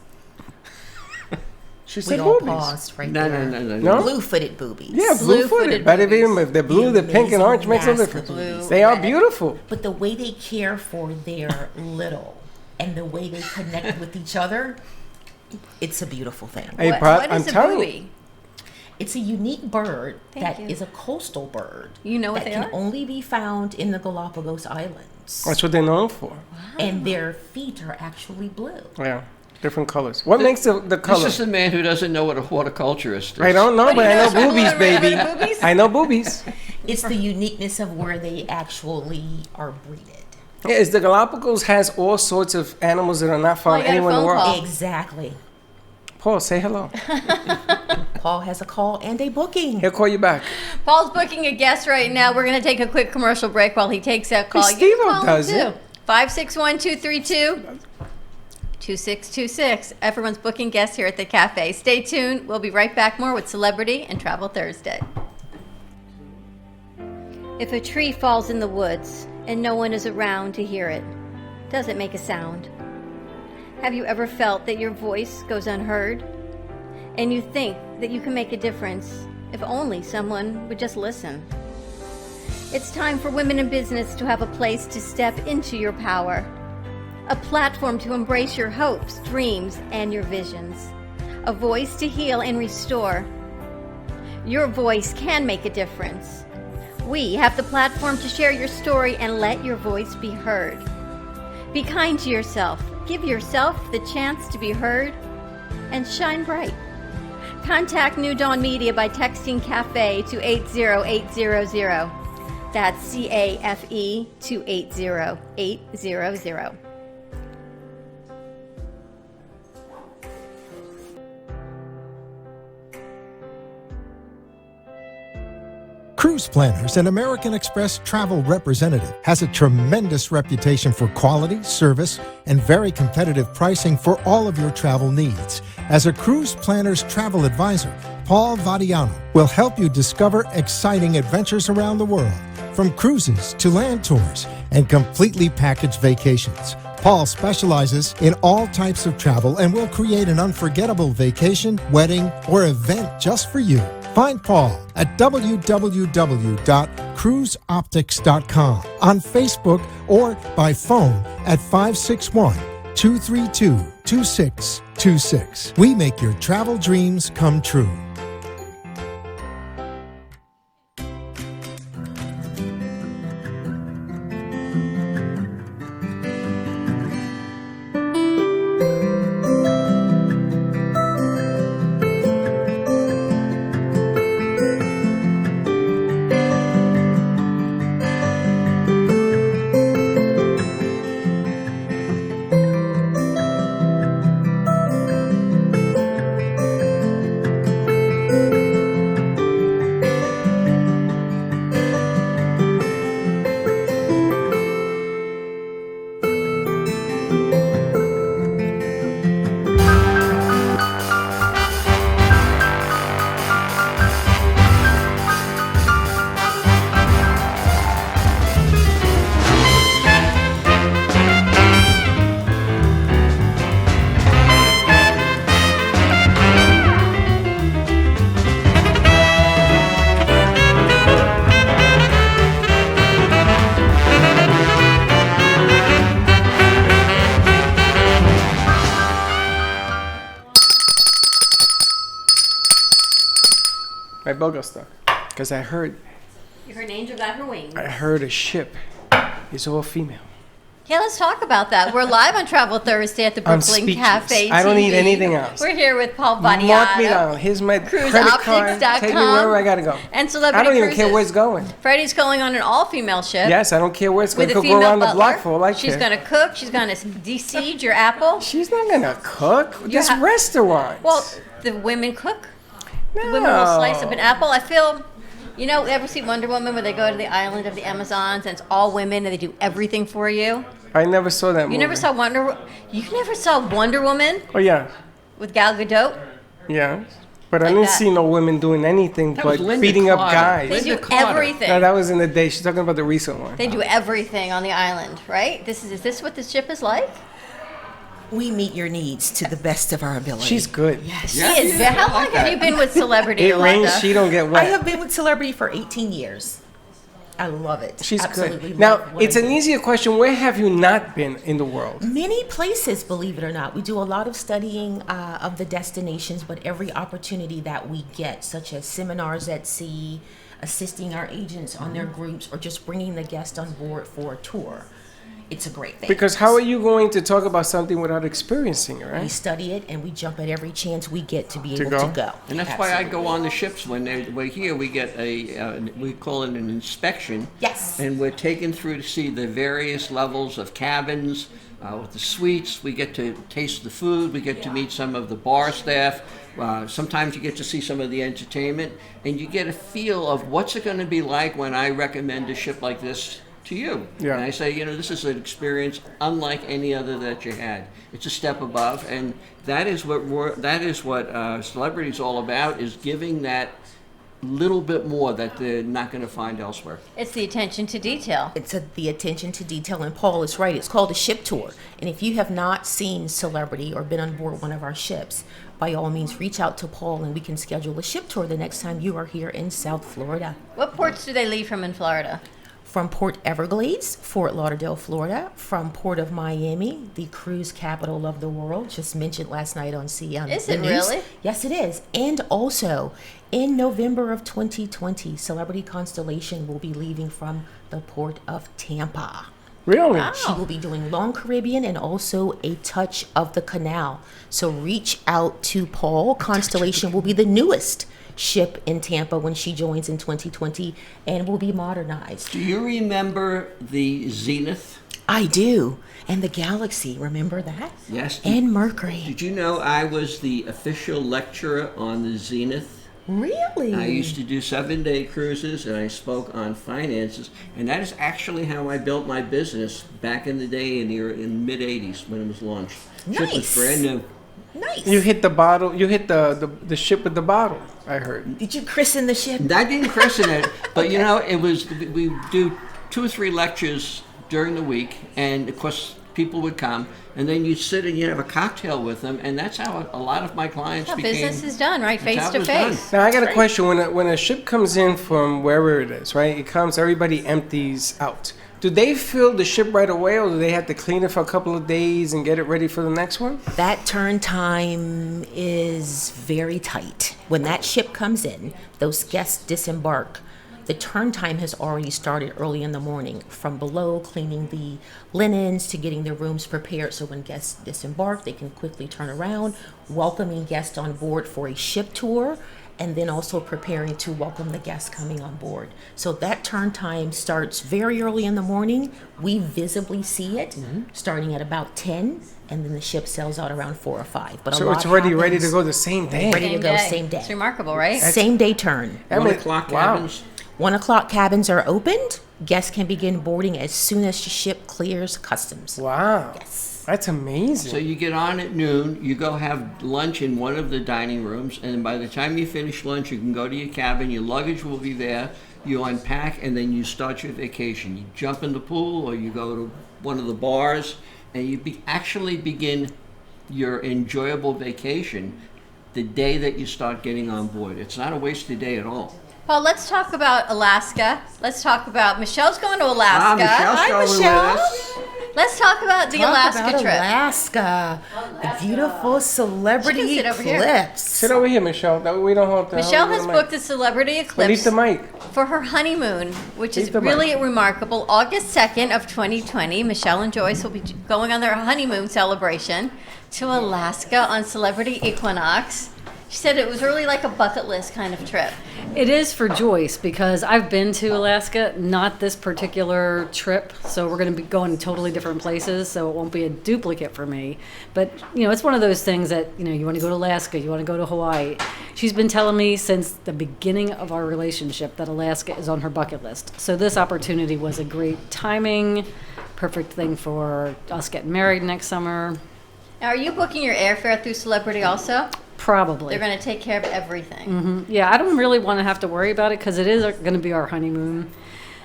She We said all boobies. paused right No, there. No? Blue-footed boobies. Yeah, Blue-footed blue-footed. But if boobies. even if they're blue, The the pink and amazing orange makes no Nazca difference. boobies. They are red. beautiful. But the way they care for their little and the way they connect with each other, it's a beautiful thing. Hey, What- bro, what I'm is a telling you. booby? It's a unique bird Thank that you. is a coastal bird. You know what that they can are? only be found in the Galapagos Islands. That's what they're known for. And their feet are actually blue. Yeah. Different colors. What makes the This color? is the man who doesn't know what a horticulturist is. I don't know, but I know know? boobies, baby. Boobies? I know boobies. It's the uniqueness of where they actually are breeded. Yeah, is the Galapagos has all sorts of animals that are not found Well, you got a anywhere in the phone world. call. Exactly. Paul, say hello. Paul has a call and a booking. He'll call you back. Paul's booking a guest right now. We're going to take a quick commercial break while he takes that call. Hey, You can Steve-O call him, does too. it. 561-232-2626. Everyone's booking guests here at the cafe. Stay tuned. We'll be right back more with Celebrity and Travel Thursday. If a tree falls in the woods and no one is around to hear it, does it make a sound? Have you ever felt that your voice goes unheard? And you think that you can make a difference if only someone would just listen? It's time for women in business to have a place to step into your power, a platform to embrace your hopes, dreams, and your visions, a voice to heal and restore. Your voice can make a difference. We have the platform to share your story and let your voice be heard. Be kind to yourself. Give yourself the chance to be heard and shine bright. Contact New Dawn Media by texting CAFE to 80800. That's CAFE to 80800. Cruise Planners, an American Express travel representative, has a tremendous reputation for quality, service, and very competitive pricing for all of your travel needs. As a Cruise Planners travel advisor, Paul Vadiano will help you discover exciting adventures around the world, from cruises to land tours and completely packaged vacations. Paul specializes in all types of travel and will create an unforgettable vacation, wedding, or event just for you. Find Paul at www.cruiseoptics.com, on Facebook, or by phone at 561-232-2626. We make your travel dreams come true. My bell got stuck. Because I heard You heard an angel got her wings. a ship is all female. Yeah, let's talk about that. We're live on Travel Thursday at the I'm Brooklyn speechless. Cafe. I don't need TV. anything else. We're here with Paul Vadiano. Mark me down. Here's my credit card. Take me wherever I gotta go. And Celebrity I don't even care Cruises. where it's going. Freddie's going on an all-female ship. Yes, I don't care where it's going. With It a could go female around the butler. block for all I She's care. going to cook. She's going to de-siege your apple. She's not gonna cook. This ha- restaurant. Well, the women cook. no. The women will slice up an apple. I feel, you know, ever see Wonder Woman where they go to the island of the Amazons and it's all women and they do everything for you? I never saw that movie. You never saw You never saw Wonder Woman Oh yeah, with Gal Gadot? yeah. But I Like didn't that. see no women doing anything That but was Linda beating up Carter. guys. They Linda do Carter. everything. No, that was in the day. She's talking about the recent one. They do everything on the island, right? Is this what the ship is like? We meet your needs to the best of our ability. She's good. Yes. She is. How long have you been with Celebrity, It Yolanda? rains, she don't get I wet. have been with Celebrity for 18 years. I love it. She's Absolutely good. Now, love what it's I an do. easier question. Where have you not been in the world? Many places, believe it or not. We do a lot of studying of the destinations, but every opportunity that we get, such as seminars at sea, assisting our agents on their groups, or just bringing the guest on board for a tour. it's a great thing. Because how are you going to talk about something without experiencing it, We right? study it and we jump at every chance we get to be To able go? to go. And that's why I go on the ships when we're here. We get we call it an inspection. Yes. And we're taken through to see the various levels of cabins, with the suites. We get to taste the food. We get to meet some of the bar staff. Sometimes you get to see some of the entertainment, and you get a feel of what's it going to be like when I recommend a ship like this to you. Yeah. And I say, this is an experience unlike any other that you had. It's a step above, and that is what Celebrity's all about, is giving that little bit more that they're not going to find elsewhere. It's the attention to detail. It's the attention to detail, and Paul is right. It's called a ship tour. And if you have not seen Celebrity or been on board one of our ships, by all means, reach out to Paul and we can schedule a ship tour the next time you are here in South Florida. What ports do they leave from in Florida? From Port Everglades, Fort Lauderdale, Florida, from Port of Miami, the cruise capital of the world, just mentioned last night on CN. Is it really? Yes, it is. And also, in November of 2020, Celebrity Constellation will be leaving from the Port of Tampa. Really? She will be doing Long Caribbean and also a touch of the canal. So reach out to Paul. Constellation will be the newest ship in Tampa when she joins in 2020 and will be modernized. Do you remember the Zenith? I do. And the Galaxy, remember that? Yes. And Mercury. Did you know I was the official lecturer on the Zenith? Really? I used to do 7-day cruises, and I spoke on finances, and that is actually how I built my business back in the day in the mid-'80s when it was launched. Ship was Nice. brand new. Nice. You hit the bottle. You hit the ship with the bottle. I heard. Did you christen the ship? I didn't christen it, but it was, we do 2 or 3 lectures during the week, and of course people would come, and then you'd sit and you'd have a cocktail with them, and that's how a lot of my clients How became. business is done, right? That's Face how it to was done. face. Now I got a question. When a ship comes in from wherever it is, right? It comes. Everybody empties out. Do they fill the ship right away, or do they have to clean it for a couple of days and get it ready for the next one? That turn time is very tight. When that ship comes in, those guests disembark. The turn time has already started early in the morning, from below cleaning the linens to getting their rooms prepared, so when guests disembark, they can quickly turn around, welcoming guests on board for a ship tour, and then also preparing to welcome the guests coming on board. So that turn time starts very early in the morning. We visibly see it starting at about 10, and then the ship sails out around 4 or 5. But a So lot it's already ready happens to go the same day. Ready to go same day. It's remarkable, right? Same day turn. 1 o'clock Wow. cabins. 1 o'clock cabins are opened. Guests can begin boarding as soon as the ship clears customs. Wow. Yes. That's amazing. So you get on at noon, you go have lunch in one of the dining rooms, and by the time you finish lunch, you can go to your cabin, your luggage will be there, you unpack, and then you start your vacation. You jump in the pool, or you go to one of the bars, and you actually begin your enjoyable vacation the day that you start getting on board. It's not a wasted day at all. Paul, let's talk about Alaska. Let's talk about Michelle's going to Alaska. Michelle's Hi, going with Michelle. us. Let's talk about the Alaska about trip. Alaska. The beautiful celebrity She can sit over here. eclipse. Sit over here, Michelle. That way we don't hold the. Michelle hold has the booked mic. a celebrity Leave eclipse the mic. for her honeymoon, which is Leave the really mic. remarkable. August 2nd of 2020, Michelle and Joyce will be going on their honeymoon celebration to Alaska on Celebrity Equinox. She said it was really like a bucket list kind of trip. It is for Joyce because I've been to Alaska, not this particular trip. So we're going to be going totally different places. So it won't be a duplicate for me. But, it's one of those things that, you want to go to Alaska, you want to go to Hawaii. She's been telling me since the beginning of our relationship that Alaska is on her bucket list. So this opportunity was a great timing, perfect thing for us getting married next summer. Now, are you booking your airfare through Celebrity also? Probably. They're going to take care of everything. Yeah, I don't really want to have to worry about it because it is going to be our honeymoon.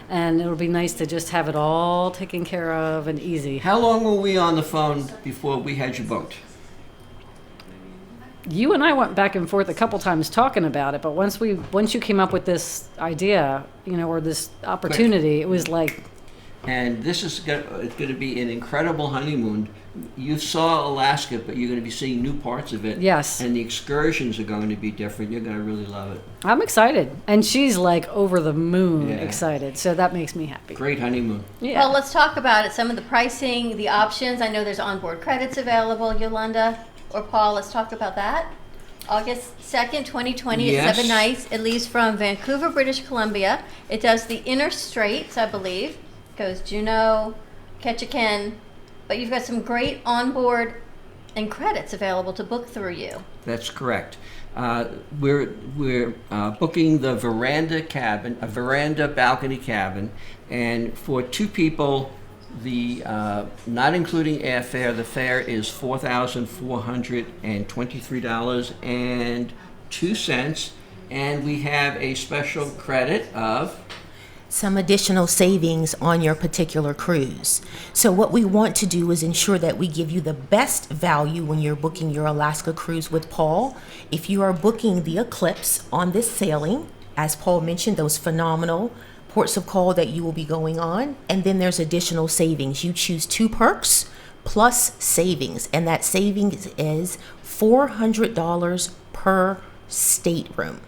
And it'll be nice to just have it all taken care of and easy. How long were we on the phone before we had you booked? You and I went back and forth a couple times talking about it, but once you came up with this idea, or this opportunity, it was like And this is it's going to be an incredible honeymoon. You saw Alaska, but you're going to be seeing new parts of it. Yes. And the excursions are going to be different. You're going to really love it. I'm excited. And she's like over the moon Yeah. excited. So that makes me happy. Great honeymoon. Yeah. Well, let's talk about it. Some of the pricing, the options. I know there's onboard credits available, Yolanda or Paul. Let's talk about that. August 2nd, 2020. Yes. It's 7 nights. It leaves from Vancouver, British Columbia. It does the inner straits, I believe. Goes Juneau, Ketchikan. But you've got some great onboard and credits available to book through you. That's correct. We're booking the veranda cabin, a veranda balcony cabin, and for 2 people, the not including airfare, the fare is $4,423.02, and we have a special credit of some additional savings on your particular cruise. So what we want to do is ensure that we give you the best value when you're booking your Alaska cruise with Paul. If you are booking the Eclipse on this sailing, as Paul mentioned, those phenomenal ports of call that you will be going on, and then there's additional savings. You choose 2 perks plus savings, and that savings is $400 per stateroom.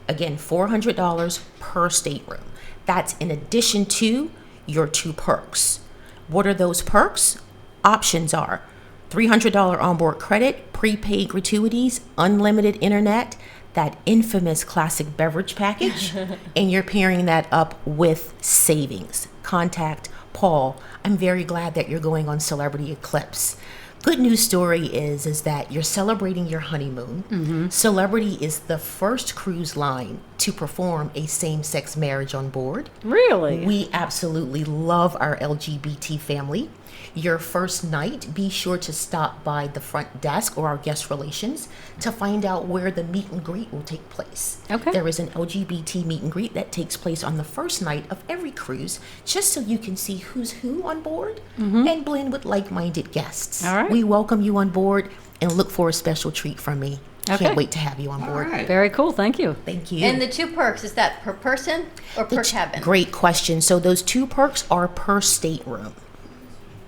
Again, $400 per stateroom. That's in addition to your 2 perks. What are those perks? Options are $300 onboard credit, prepaid gratuities, unlimited internet, that infamous classic beverage package, and you're pairing that up with savings. Contact Paul. I'm very glad that you're going on Celebrity Eclipse. Good news story is that you're celebrating your honeymoon. Mm-hmm. Celebrity is the first cruise line to perform a same-sex marriage on board. Really? We absolutely love our LGBT family. Your first night, be sure to stop by the front desk or our guest relations to find out where the meet and greet will take place. Okay. There is an LGBT meet and greet that takes place on the first night of every cruise, just so you can see who's who on board and blend with like-minded guests. All right. We welcome you on board and look for a special treat from me. Okay. Can't wait to have you on board. All right. Very cool. Thank you. Thank you. And the 2 perks, is that per person or per cabin? Great question. So those 2 perks are per stateroom.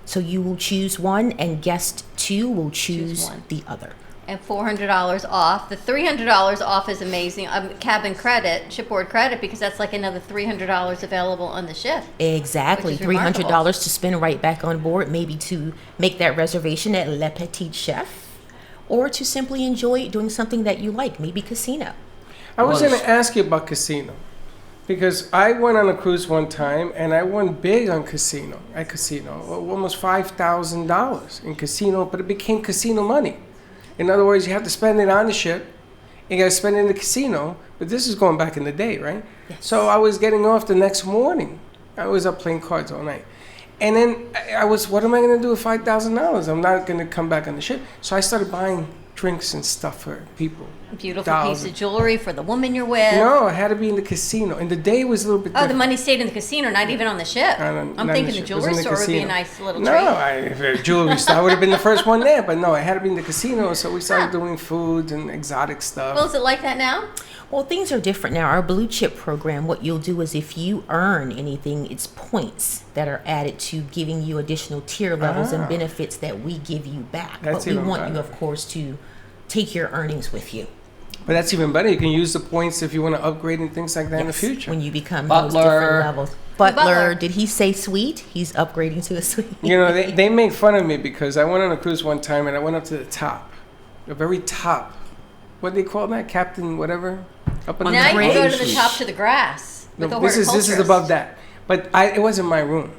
So you will choose one, and guest 2 will choose one. the other. And $400 off. The $300 off is amazing. Cabin credit, shipboard credit, because that's like another $300 available on the ship. Exactly. Which is $300 remarkable. to spend right back on board, maybe to make that reservation at Le Petit Chef, or to simply enjoy doing something that you like, maybe casino. I was Was- going to ask you about casino because I went on a cruise one time and I won big on casino. At casino, almost $5,000 in casino, but it became casino money. In other words, you have to spend it on the ship, you got to spend it in the casino. But this is going back in the day, right? Yes. So I was getting off the next morning. I was up playing cards all night. And then I was, what am I going to do with $5,000? I'm not going to come back on the ship. So I started buying drinks and stuff for people. Beautiful $1,000. piece of jewelry for the woman you're with. No, it had to be in the casino. And the day was a little bit Oh, the different. money stayed in the casino, not even on the ship. Not I'm in thinking the the ship. It was jewelry in the store would be a casino. nice little No, treat. if a jewelry store, I would have been the first one there. But no, it had to be in the casino. So we started doing food and exotic stuff. Well, is it like that now? Well, things are different now. Our blue chip program, what you'll do is if you earn anything, it's points that are added to giving you additional tier levels and benefits that we give you back. That's But we even want better. you, of course, to take your earnings with you. But that's even better. You can use the points if you want to upgrade and things like that in the Yes, future. when you become Butler. those different levels. Butler, Butler. did he say suite? He's upgrading to a suite. You know, they make fun of me because I went on a cruise one time and I went up to the top, the very top. What do they call that? Captain whatever? Up on Now you can go to the bridge. top to the grass with the this is horticulturist. above that. But it wasn't my room.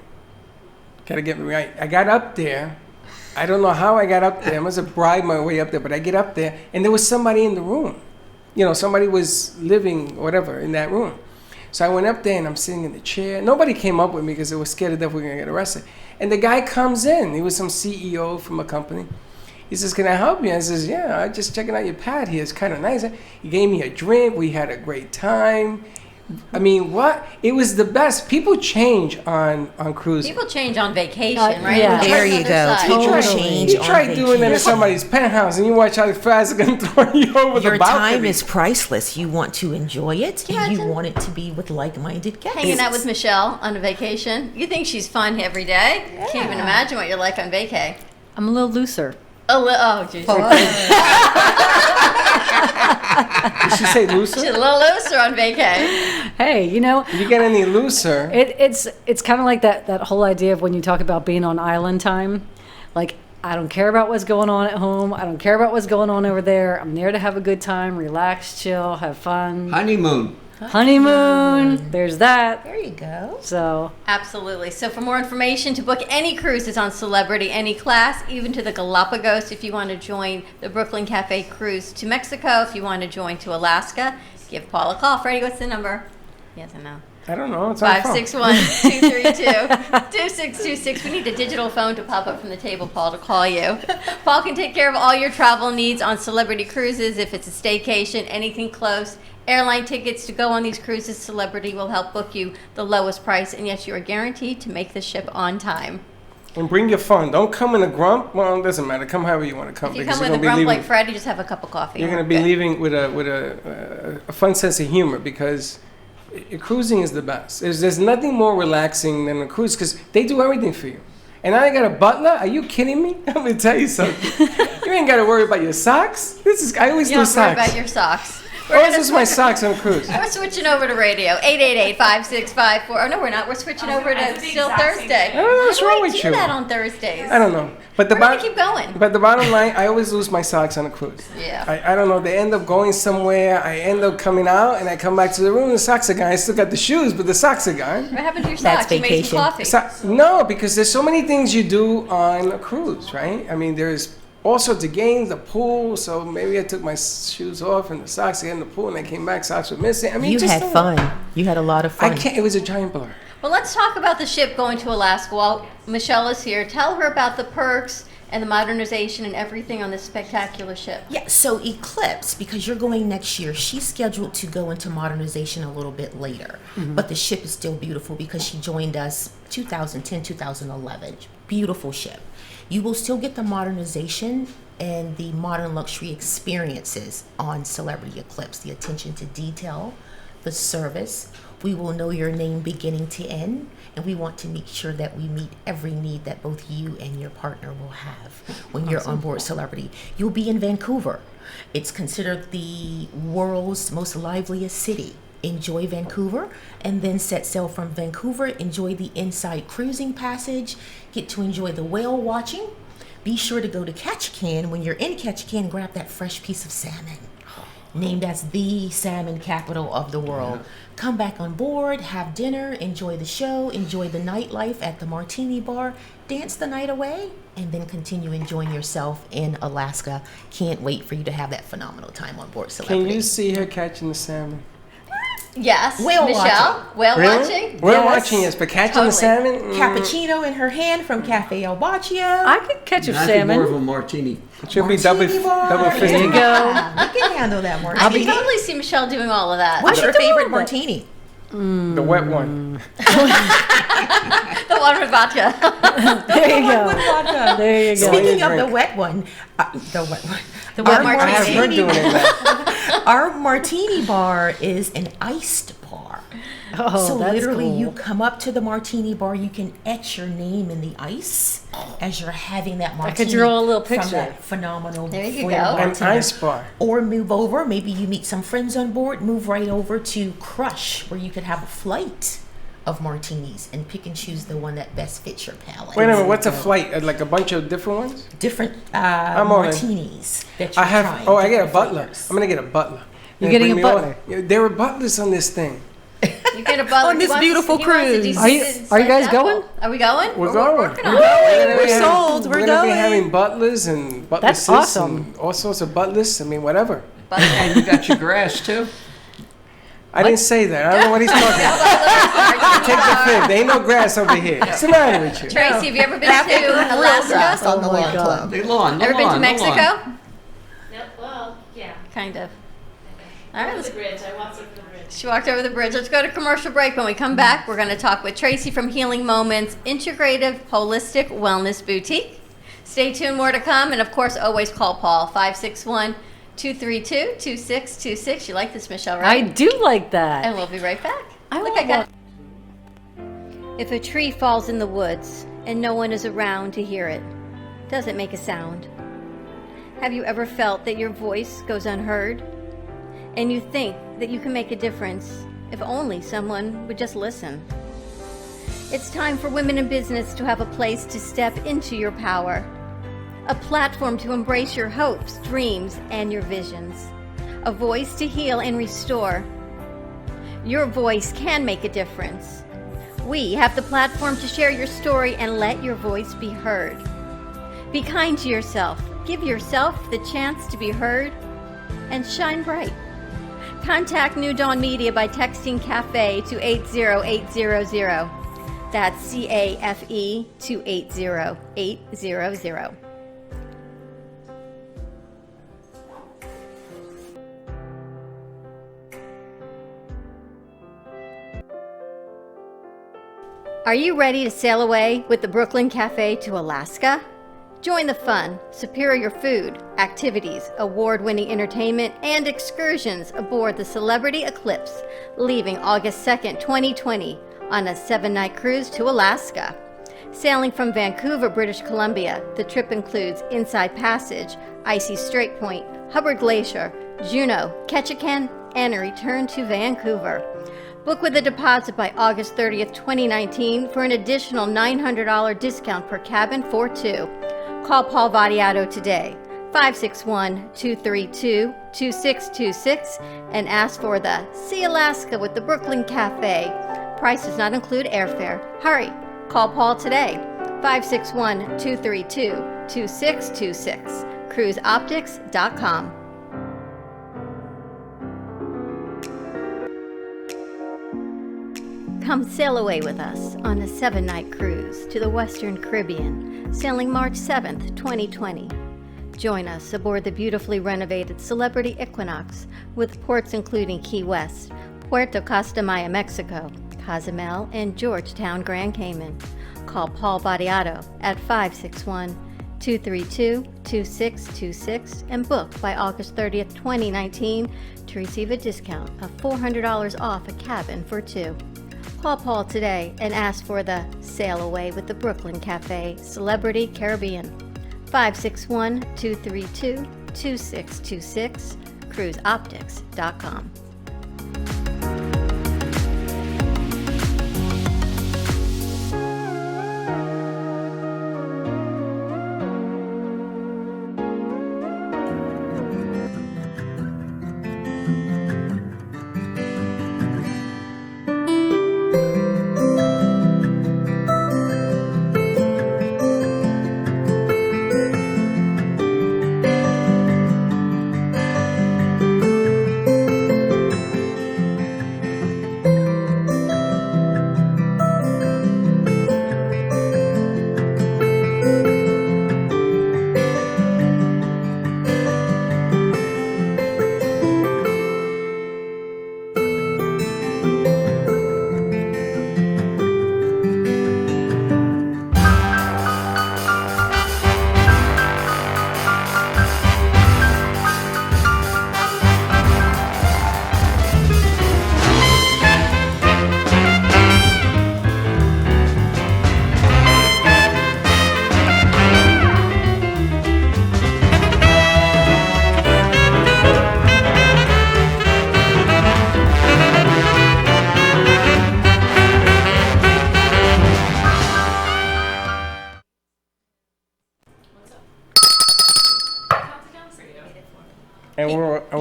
Gotta get me right. I got up there. I don't know how I got up there. I must have bribed my way up there, but I get up there and there was somebody in the room. You know, somebody was living, whatever, in that room. So I went up there and I'm sitting in the chair. Nobody came up with me because they were scared to death we were going to get arrested. And the guy comes in. He was some CEO from a company. He says, "Can I help you?" I says, "Yeah, I'm just checking out your pad here. It's kind of nice." He gave me a drink. We had a great time. I mean, what? It was the best. People change on cruises. People change on vacation, right? yeah. It's There like you another go. side. People try- change You on try doing that in vacation. somebody's penthouse, and you watch how fast it's gonna throw you over Your the balcony. time is priceless. You want to enjoy it, Yeah, and you it's a- want it to be with like-minded guests. Hanging out with Michelle on a vacation. You think she's fun every day? Can't even imagine what you're like on vacay. I'm a little looser. Oh, jeez. Did she say She's looser? a little looser on vacay. Hey, you know, You get any looser? it's kind of like that whole idea of when you talk about being on island time. Like, I don't care about what's going on at home. I don't care about what's going on over there. I'm there to have a good time, relax, chill, have fun. Honeymoon. Honeymoon. There's that. There you go. So, Absolutely. So for more information to book any cruises on Celebrity, any class, even to the Galapagos, if you want to join the Brooklyn Cafe cruise to Mexico, if you want to join to Alaska, give Paul a call. Freddie, what's the number? Yes or no? I don't know. It's on the phone. 561-232-2626. We need a digital phone to pop up from the table, Paul, to call you. Paul can take care of all your travel needs on Celebrity Cruises. If it's a staycation, anything close, airline tickets to go on these cruises, Celebrity will help book you the lowest price. And yes, you are guaranteed to make the ship on time. And bring your fun. Don't come in a grump. Well, it doesn't matter. Come however you want to come. If you because come you're with a gonna be grump like leaving- Freddie, just have a cup of coffee. You're going to be leaving with a fun sense of humor because cruising is the best. There's nothing more relaxing than a cruise because they do everything for you. And I got a butler? Are you kidding me? I'm going to tell you something. You ain't got to worry about your socks. I always You do don't worry socks. about your socks. I always use my socks on a cruise. We're switching over to radio. 888-5654. Oh, no, we're not. We're switching over I to did the Still exact same Thursday. thing. I don't know what's How do wrong I with do you. that on Thursdays? I don't know. But We're going to keep going. But the bottom line, I always lose my socks on a cruise. Yeah. I don't know. They end up going somewhere. I end up coming out, and I come back to the room. The socks are gone. I still got the shoes, but the socks are gone. What happened to your That's socks? You made some vacation. coffee. No, because there's so many things you do on a cruise, right? I mean, there's all sorts of games, the pool. So maybe I took my shoes off and the socks again in the pool, and I came back, socks were missing. I mean, You just had fun. You had a lot of I fun. can't. It was a giant blur. Well, let's talk about the ship going to Alaska. While Michelle is here, tell her about the perks and the modernization and everything on this spectacular ship. Yeah, so Eclipse, because you're going next year, she's scheduled to go into modernization a little bit later. But the ship is still beautiful because she joined us 2010, 2011. Beautiful ship. You will still get the modernization and the modern luxury experiences on Celebrity Eclipse, the attention to detail, the service. We will know your name beginning to end, and we want to make sure that we meet every need that both you and your partner will have when you're on board Celebrity. You'll be in Vancouver. It's considered the world's most liveliest city. Enjoy Vancouver, and then set sail from Vancouver. Enjoy the inside cruising passage. Get to enjoy the whale watching. Be sure to go to Ketchikan. When you're in Ketchikan, grab that fresh piece of salmon, named as the salmon capital of the world. Come back on board, have dinner, enjoy the show, enjoy the nightlife at the Martini Bar, dance the night away, and then continue enjoying yourself in Alaska. Can't wait for you to have that phenomenal time on board Celebrity. Can you see her catching the salmon? Yes, Whale Michelle. watching. Whale Really? watching. We're Yes. watching this, but catching the Totally. salmon? Cappuccino in her hand from Cafe El Baccio. I could catch a I think more of salmon. a martini. Should be double Martini bar. fisted. There you go. Yeah, we can handle that I martini. can totally see Michelle doing all of that. What's your do favorite it. martini? The wet one. The one with vodka. There you go. There you go. Speaking of drink. the wet one, the wet one. The wet Our martini. I have her doing it now. Our martini bar is an iced bar. Oh, So that's literally cool. you come up to the martini bar, you can etch your name in the ice as you're having that martini. could draw a little From picture. that phenomenal There you flair go. An bartender. ice bar. Or move over, maybe you meet some friends on board, move right over to Crush, where you could have a flight of martinis and pick and choose the one that best fits your palate. Wait a minute, what's a flight? Like a bunch of different ones? Different all in. martinis that you're I have. trying. Oh, I get a different butler. flavors. I'm gonna get a butler. You're Yeah, getting bring a me butler? all. Yeah, there were butlers on this thing. You get a butler. On this He wants- beautiful he wants to do cruise. Are you- seasons are you guys like going? Are we going? We're going. working on We're it. gonna We're be having- sold. We're We're gonna be going. having butlers and butler That's sis awesome. and all sorts of butlers. I mean, whatever. And you got your grass too? I didn't say that. I don't know what he's talking about. Take the fifth. There ain't no grass over here. What's the matter with you? Tracy, have you ever been After the to real Alaska? grass on the Oh my lawn God. club. The lawn, the Ever been to lawn, the lawn. Mexico? Yep, well, yeah. Kind of. All right, Over let's the bridge. I walked over the bridge. She walked over the bridge. Let's go to commercial break. When we come back, we're going to talk with Tracy from Healing Moments Integrative Holistic Wellness Boutique. Stay tuned, more to come. And of course, always call Paul, 561-232-2626. You like this, Michelle, I right? do like that. And we'll be right back. I Look, love I got. If a tree falls in the woods and no one is around to hear it, does it make a sound? Have you ever felt that your voice goes unheard? And you think that you can make a difference if only someone would just listen. It's time for women in business to have a place to step into your power, a platform to embrace your hopes, dreams, and your visions, a voice to heal and restore. Your voice can make a difference. We have the platform to share your story and let your voice be heard. Be kind to yourself, give yourself the chance to be heard, and shine bright. Contact New Dawn Media by texting CAFE to 80800. That's CAFE to 80800. Are you ready to sail away with the Brooklyn Cafe to Alaska? Join the fun, superior food, activities, award-winning entertainment, and excursions aboard the Celebrity Eclipse, leaving August 2nd, 2020, on a 7-night cruise to Alaska. Sailing from Vancouver, British Columbia, the trip includes Inside Passage, Icy Strait Point, Hubbard Glacier, Juneau, Ketchikan, and a return to Vancouver. Book with a deposit by August 30th, 2019 for an additional $900 discount per cabin for two. Call Paul Vadiato today, 561-232-2626, and ask for the See Alaska with the Brooklyn Cafe. Price does not include airfare. Hurry, call Paul today, 561-232-2626, cruiseoptics.com. Come sail away with us on a 7-night cruise to the Western Caribbean, sailing March 7th, 2020. Join us aboard the beautifully renovated Celebrity Equinox with ports including Key West, Puerto Costa Maya, Mexico, Cozumel, and Georgetown, Grand Cayman. Call Paul Vadiato at 561-232-2626 and book by August 30th, 2019 to receive a discount of $400 off a cabin for two. Call Paul today and ask for the Sail Away with the Brooklyn Cafe Celebrity Caribbean. 561-232-2626, cruiseoptics.com.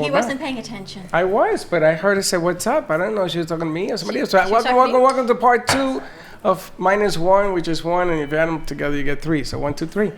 He wasn't paying attention. I was, but I heard her say, "What's up?" I don't know if she was talking to me or somebody else. So welcome to part 2 of -1, which is 1, and if you add them together, you get 3. So 1, 2, 3.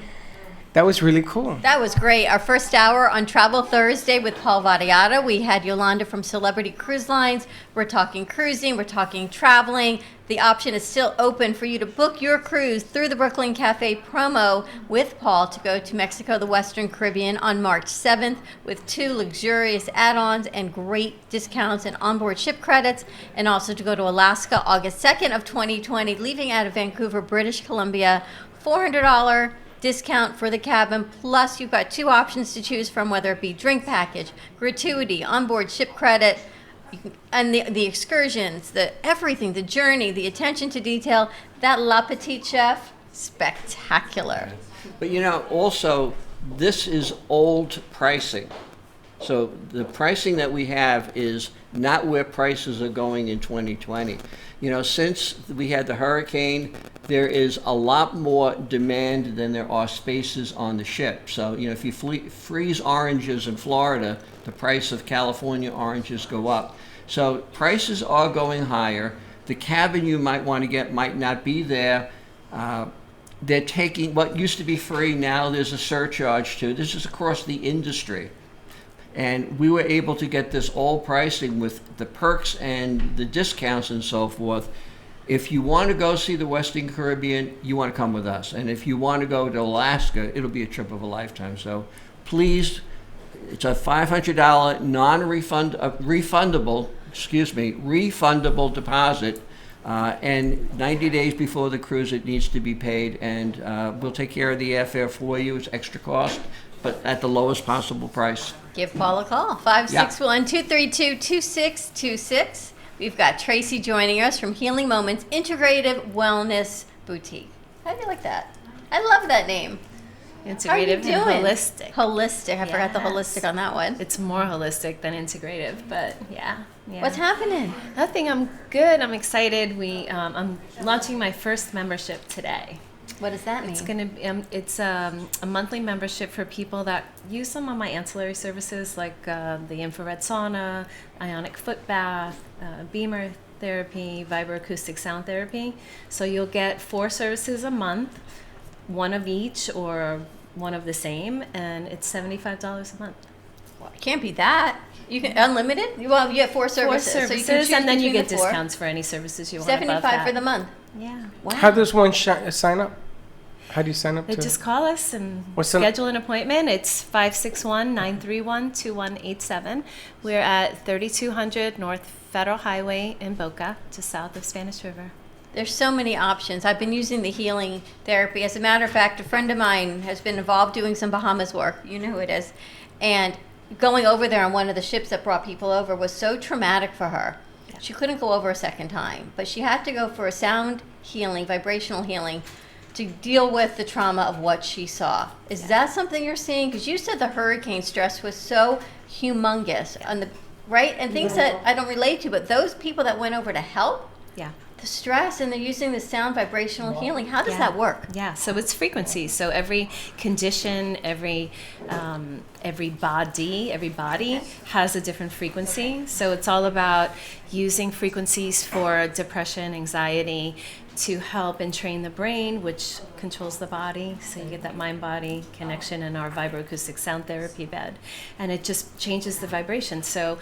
That was really cool. That was great. Our first hour on Travel Thursday with Paul Vadiata. We had Yolanda from Celebrity Cruise Lines. We're talking cruising. We're talking traveling. The option is still open for you to book your cruise through the Brooklyn Cafe promo with Paul to go to Mexico, the Western Caribbean on March 7th with 2 luxurious add-ons and great discounts and onboard ship credits, and also to go to Alaska August 2nd of 2020, leaving out of Vancouver, British Columbia, $400 discount for the cabin, plus you've got 2 options to choose from, whether it be drink package, gratuity, onboard ship credit, and the excursions, the everything, the journey, the attention to detail. That La Petite Chef, spectacular. But also, this is old pricing. So the pricing that we have is not where prices are going in 2020. Since we had the hurricane, there is a lot more demand than there are spaces on the ship. So, if you freeze oranges in Florida, the price of California oranges go up. So prices are going higher. The cabin you might want to get might not be there. They're taking what used to be free, now there's a surcharge to. This is across the industry. And we were able to get this old pricing with the perks and the discounts and so forth. If you want to go see the Western Caribbean, you want to come with us. And if you want to go to Alaska, it'll be a trip of a lifetime. So please, it's a $500 refundable deposit. And 90 days before the cruise, it needs to be paid. And we'll take care of the airfare for you. It's extra cost, but at the lowest possible price. Give Paul a call, 561-232-2626. We've got Tracy joining us from Healing Moments Integrative Wellness Boutique. How do you like that? I love that name. Integrative and holistic. Holistic. I forgot the holistic on that one. It's more holistic than integrative, but yeah. What's happening? Nothing. I'm good. I'm excited. I'm launching my first membership today. What does that mean? It's going to be it's a monthly membership for people that use some of my ancillary services, like the infrared sauna, ionic foot bath, beamer therapy, vibroacoustic sound therapy. So you'll get 4 services a month, one of each or one of the same, and it's $75 a month. Well, it can't be that. You can unlimited. Well, you have 4 services. 4 services, so you can choose and then you get between the 4. discounts for any services you want. $75 for the month. Yeah. Wow. How does one sign up? How do you sign up They to? just call us and schedule an appointment. It's 561-931-2187. We're at 3200 North Federal Highway in Boca, just south of Spanish River. There's so many options. I've been using the healing therapy. As a matter of fact, a friend of mine has been involved doing some Bahamas work. You know who it is. And going over there on one of the ships that brought people over was so traumatic for her. Yeah. She couldn't go over a second time. But she had to go for a sound healing, vibrational healing, to deal with the trauma of what she saw. Is that something you're seeing? Because you said the hurricane stress was so humongous, right? And things that I don't relate to, but those people that went over to help, the stress, and they're using the sound vibrational healing. How does that work? Yeah, so it's frequencies. So every condition, every body has a different frequency. So it's all about using frequencies for depression, anxiety, to help and train the brain, which controls the body. So you get that mind-body connection in our vibroacoustic sound therapy bed. And it just changes the vibration. So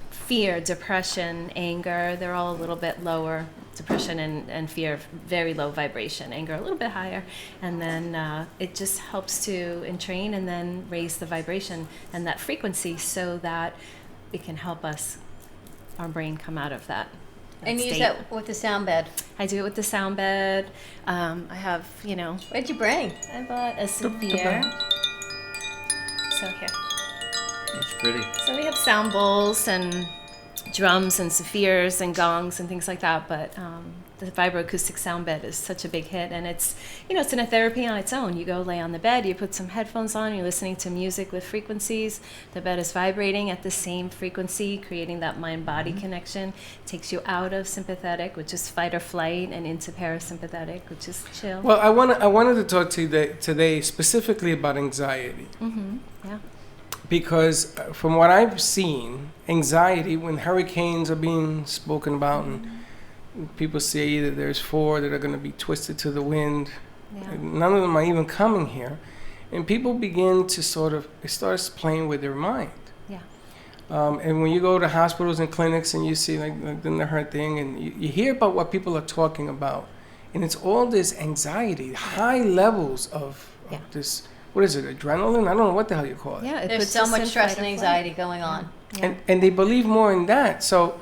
fear, depression, anger, they're all a little bit lower. Depression and fear, very low vibration. Anger, a little bit higher. And then it just helps to entrain and then raise the vibration and that frequency so that it can help us, our brain, come out of that. And you use that with the sound bed. I do it with the sound bed. I have, What'd you bring? I bought a severe. So here. That's pretty. So we have sound bowls and drums and zephyrs and gongs and things like that, but the vibroacoustic sound bed is such a big hit, and it's it's in a therapy on its own. You go lay on the bed, you put some headphones on, you're listening to music with frequencies. The bed is vibrating at the same frequency, creating that mind-body connection. Takes you out of sympathetic, which is fight or flight, and into parasympathetic, which is chill. Well, I wanted to talk to you today specifically about anxiety. Mm-hmm. Yeah. Because from what I've seen, anxiety, when hurricanes are being spoken about and people say that there's 4 that are going to be twisted to the wind, none of them are even coming here. and people begin to it starts playing with their mind. Yeah. And when you go to hospitals and clinics and you see like the HER thing, and you hear about what people are talking about, and it's all this anxiety, high levels of this, what is it, adrenaline? I don't know what the hell you call it. Yeah, it There's puts so us much in stress fight and or anxiety flight. going on. Yeah. And they believe more in that. So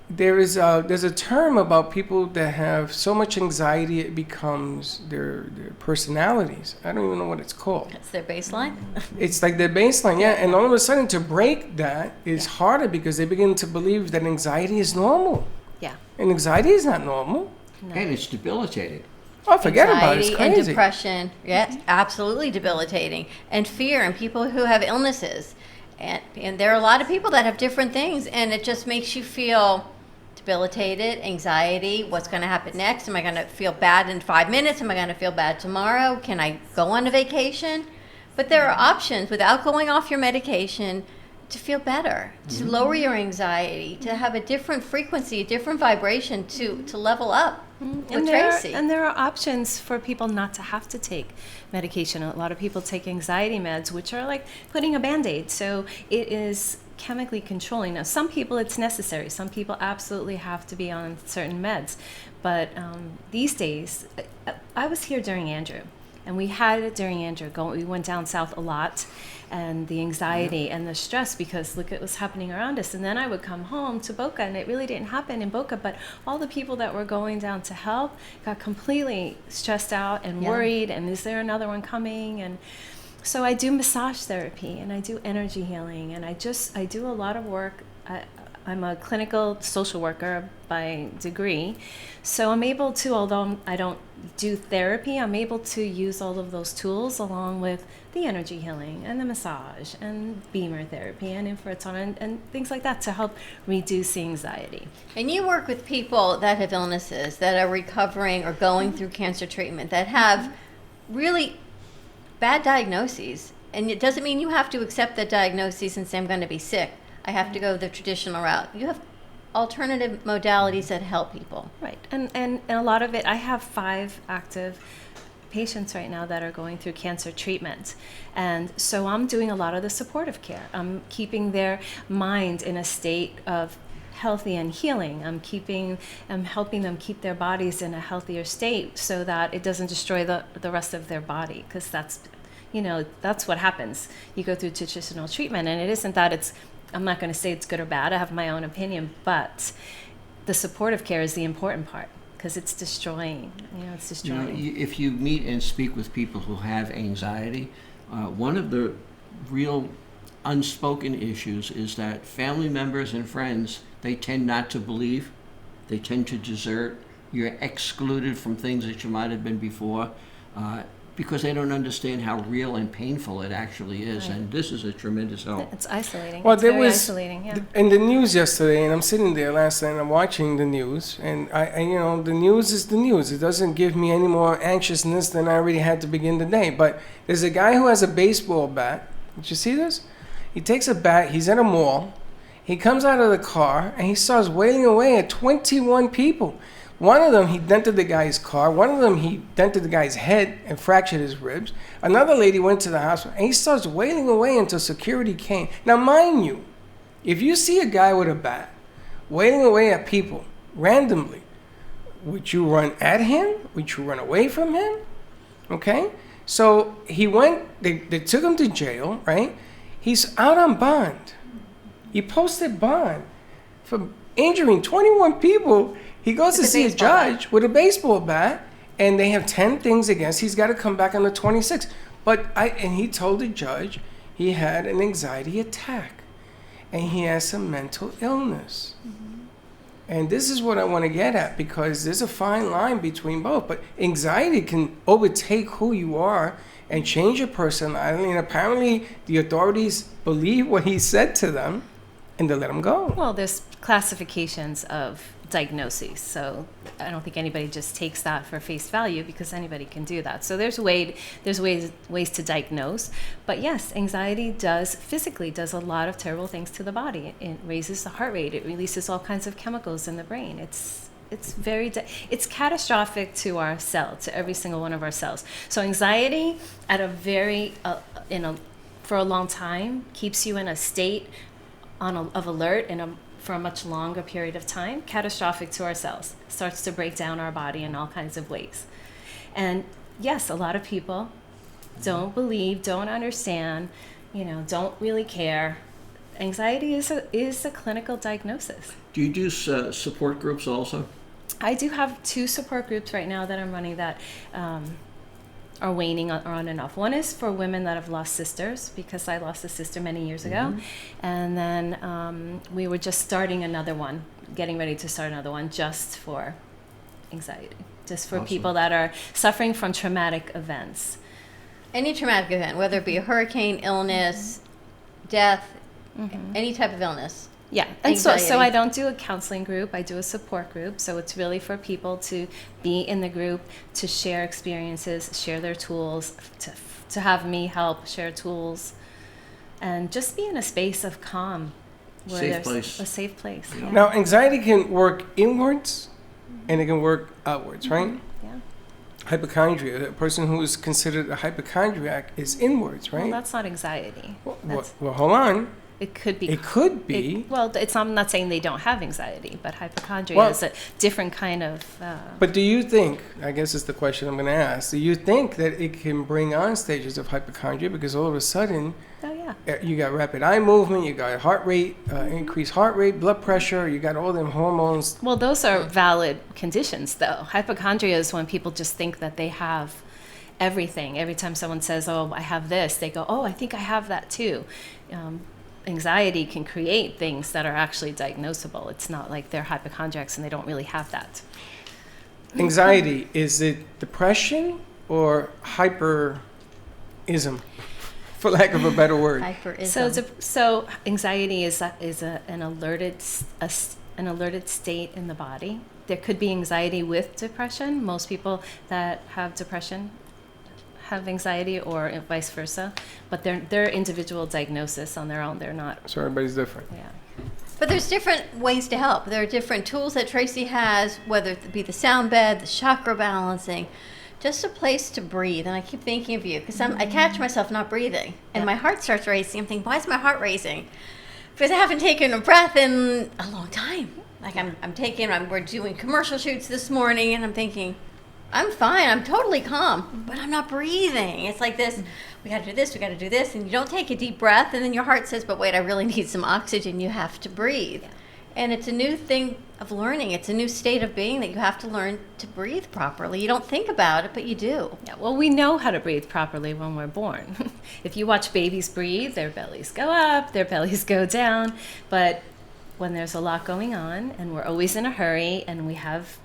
there's a term about people that have so much anxiety it becomes their personalities. I don't even know what it's called. That's their baseline. It's like their baseline, yeah. And all of a sudden to break that is harder because they begin to believe that anxiety is normal. Yeah. And anxiety is not normal. And it's debilitating. Oh, forget about it. It's Anxiety and crazy. depression, yes, absolutely debilitating. And fear, and people who have illnesses. And there are a lot of people that have different things, and it just makes you feel debilitated, anxiety, what's going to happen next? Am I going to feel bad in 5 minutes? Am I going to feel bad tomorrow? Can I go on a vacation? But there are options without going off your medication to feel better, to lower your anxiety, to have a different frequency, a different vibration to level up. With Tracy. And there are options for people not to have to take medication. A lot of people take anxiety meds, which are like putting a Band-Aid. So it is chemically controlling. Now, some people it's necessary. Some people absolutely have to be on certain meds. But these days, I was here during Andrew. And we had it during Andrew. We went down south a lot, and the anxiety and the stress because look at what's happening around us. And then I would come home to Boca, and it really didn't happen in Boca, but all the people that were going down to help got completely stressed out and worried, and is there another one coming? And so I do massage therapy, and I do energy healing, and I do a lot of work. I'm a clinical social worker by degree, so I'm able to, although I don't do therapy, I'm able to use all of those tools along with the energy healing and the massage and beamer therapy and infrared and things like that to help reduce the anxiety. And you work with people that have illnesses, that are recovering or going through cancer treatment, that have really bad diagnoses. And it doesn't mean you have to accept that diagnosis and say, I'm going to be sick. I have to go the traditional route. You have alternative modalities that help people. Right. And a lot of it, I have 5 active patients right now that are going through cancer treatment. And so I'm doing a lot of the supportive care. I'm keeping their mind in a state of healthy and healing. I'm helping them keep their bodies in a healthier state so that it doesn't destroy the rest of their body, because that's what happens. You go through traditional treatment, and it isn't that I'm not going to say it's good or bad. I have my own opinion, but the supportive care is the important part because it's destroying. It's destroying. If you meet and speak with people who have anxiety, one of the real unspoken issues is that family members and friends, they tend not to believe. They tend to desert. You're excluded from things that you might have been before. Because they don't understand how real and painful it actually is, and this is a tremendous help. It's isolating. Well, it's there very was isolating. Yeah. in the news yesterday, and I'm sitting there last night, and I'm watching the news, and the news is the news. It doesn't give me any more anxiousness than I already had to begin the day. But there's a guy who has a baseball bat. Did you see this? He takes a bat. He's at a mall. He comes out of the car, and he starts wailing away at 21 people. One of them, he dented the guy's car. One of them, he dented the guy's head and fractured his ribs. Another lady went to the hospital, and he starts wailing away until security came. Now, mind you, if you see a guy with a bat wailing away at people randomly, would you run at him? Would you run away from him? Okay? So he went, they took him to jail, right? He's out on bond. He posted bond for injuring 21 people. He goes to see a judge with a baseball bat, and they have 10 things against. He's got to come back on the 26th. And he told the judge he had an anxiety attack, and he has some mental illness. Mm-hmm. And this is what I want to get at, because there's a fine line between both. But anxiety can overtake who you are and change your personality. And apparently, the authorities believe what he said to them, and they let him go. Well, there's classifications of diagnoses, so I don't think anybody just takes that for face value, because anybody can do that. So there's ways to diagnose. But yes, anxiety physically does a lot of terrible things to the body. It raises the heart rate. It releases all kinds of chemicals in the brain. it's catastrophic to our cell, to every single one of our cells. So anxiety at a very for a long time keeps you in a state of alert for a much longer period of time, catastrophic to our cells, starts to break down our body in all kinds of ways. And yes, a lot of people don't believe, don't understand, don't really care. Anxiety is a clinical diagnosis. Do you do support groups also? I do have 2 support groups right now that I'm running that are waning on and off. One is for women that have lost sisters, because I lost a sister many years ago. And then we were just starting another one, getting ready to start another one just for anxiety, just for people that are suffering from traumatic events. Any traumatic event, whether it be a hurricane, illness, death, any type of illness. Yeah, and so I don't do a counseling group, I do a support group. So it's really for people to be in the group, to share experiences, share their tools, to have me help share tools, and just be in a space of calm. Where Safe there's place. A safe place. Yeah. Now, anxiety can work inwards and it can work outwards, right? Yeah. Hypochondria, a person who is considered a hypochondriac is inwards, right? Well, that's not anxiety. Well, hold on. It could be. It could be. I'm not saying they don't have anxiety, but hypochondria is a different kind of. But do you think, I guess is the question I'm going to ask, do you think that it can bring on stages of hypochondria? Because all of a sudden, you got rapid eye movement, you got heart rate, increased heart rate, blood pressure, you got all them hormones. Well, those are valid conditions, though. Hypochondria is when people just think that they have everything. Every time someone says, "Oh, I have this," they go, "Oh, I think I have that too." Anxiety can create things that are actually diagnosable. It's not like they're hypochondriacs and they don't really have that. Anxiety, is it depression or hyperism, for lack of a better word? Hyperism. So anxiety is an alerted state in the body. There could be anxiety with depression. Most people that have depression have anxiety, or vice versa, but they're individual diagnosis on their own. They're not. So everybody's different. Yeah. But there's different ways to help. There are different tools that Tracy has, whether it be the sound bed, the chakra balancing, just a place to breathe. And I keep thinking of you because I catch myself not breathing, and my heart starts racing. I'm thinking, why is my heart racing? Because I haven't taken a breath in a long time. Like we're doing commercial shoots this morning, and I'm thinking, I'm fine, I'm totally calm, but I'm not breathing. It's like this, we gotta do this, we gotta do this, and you don't take a deep breath, and then your heart says, but wait, I really need some oxygen, you have to breathe. Yeah. And it's a new thing of learning, it's a new state of being that you have to learn to breathe properly. You don't think about it, but you do. Yeah, well, we know how to breathe properly when we're born. If you watch babies breathe, their bellies go up, their bellies go down, but when there's a lot going on, and we're always in a hurry, and we have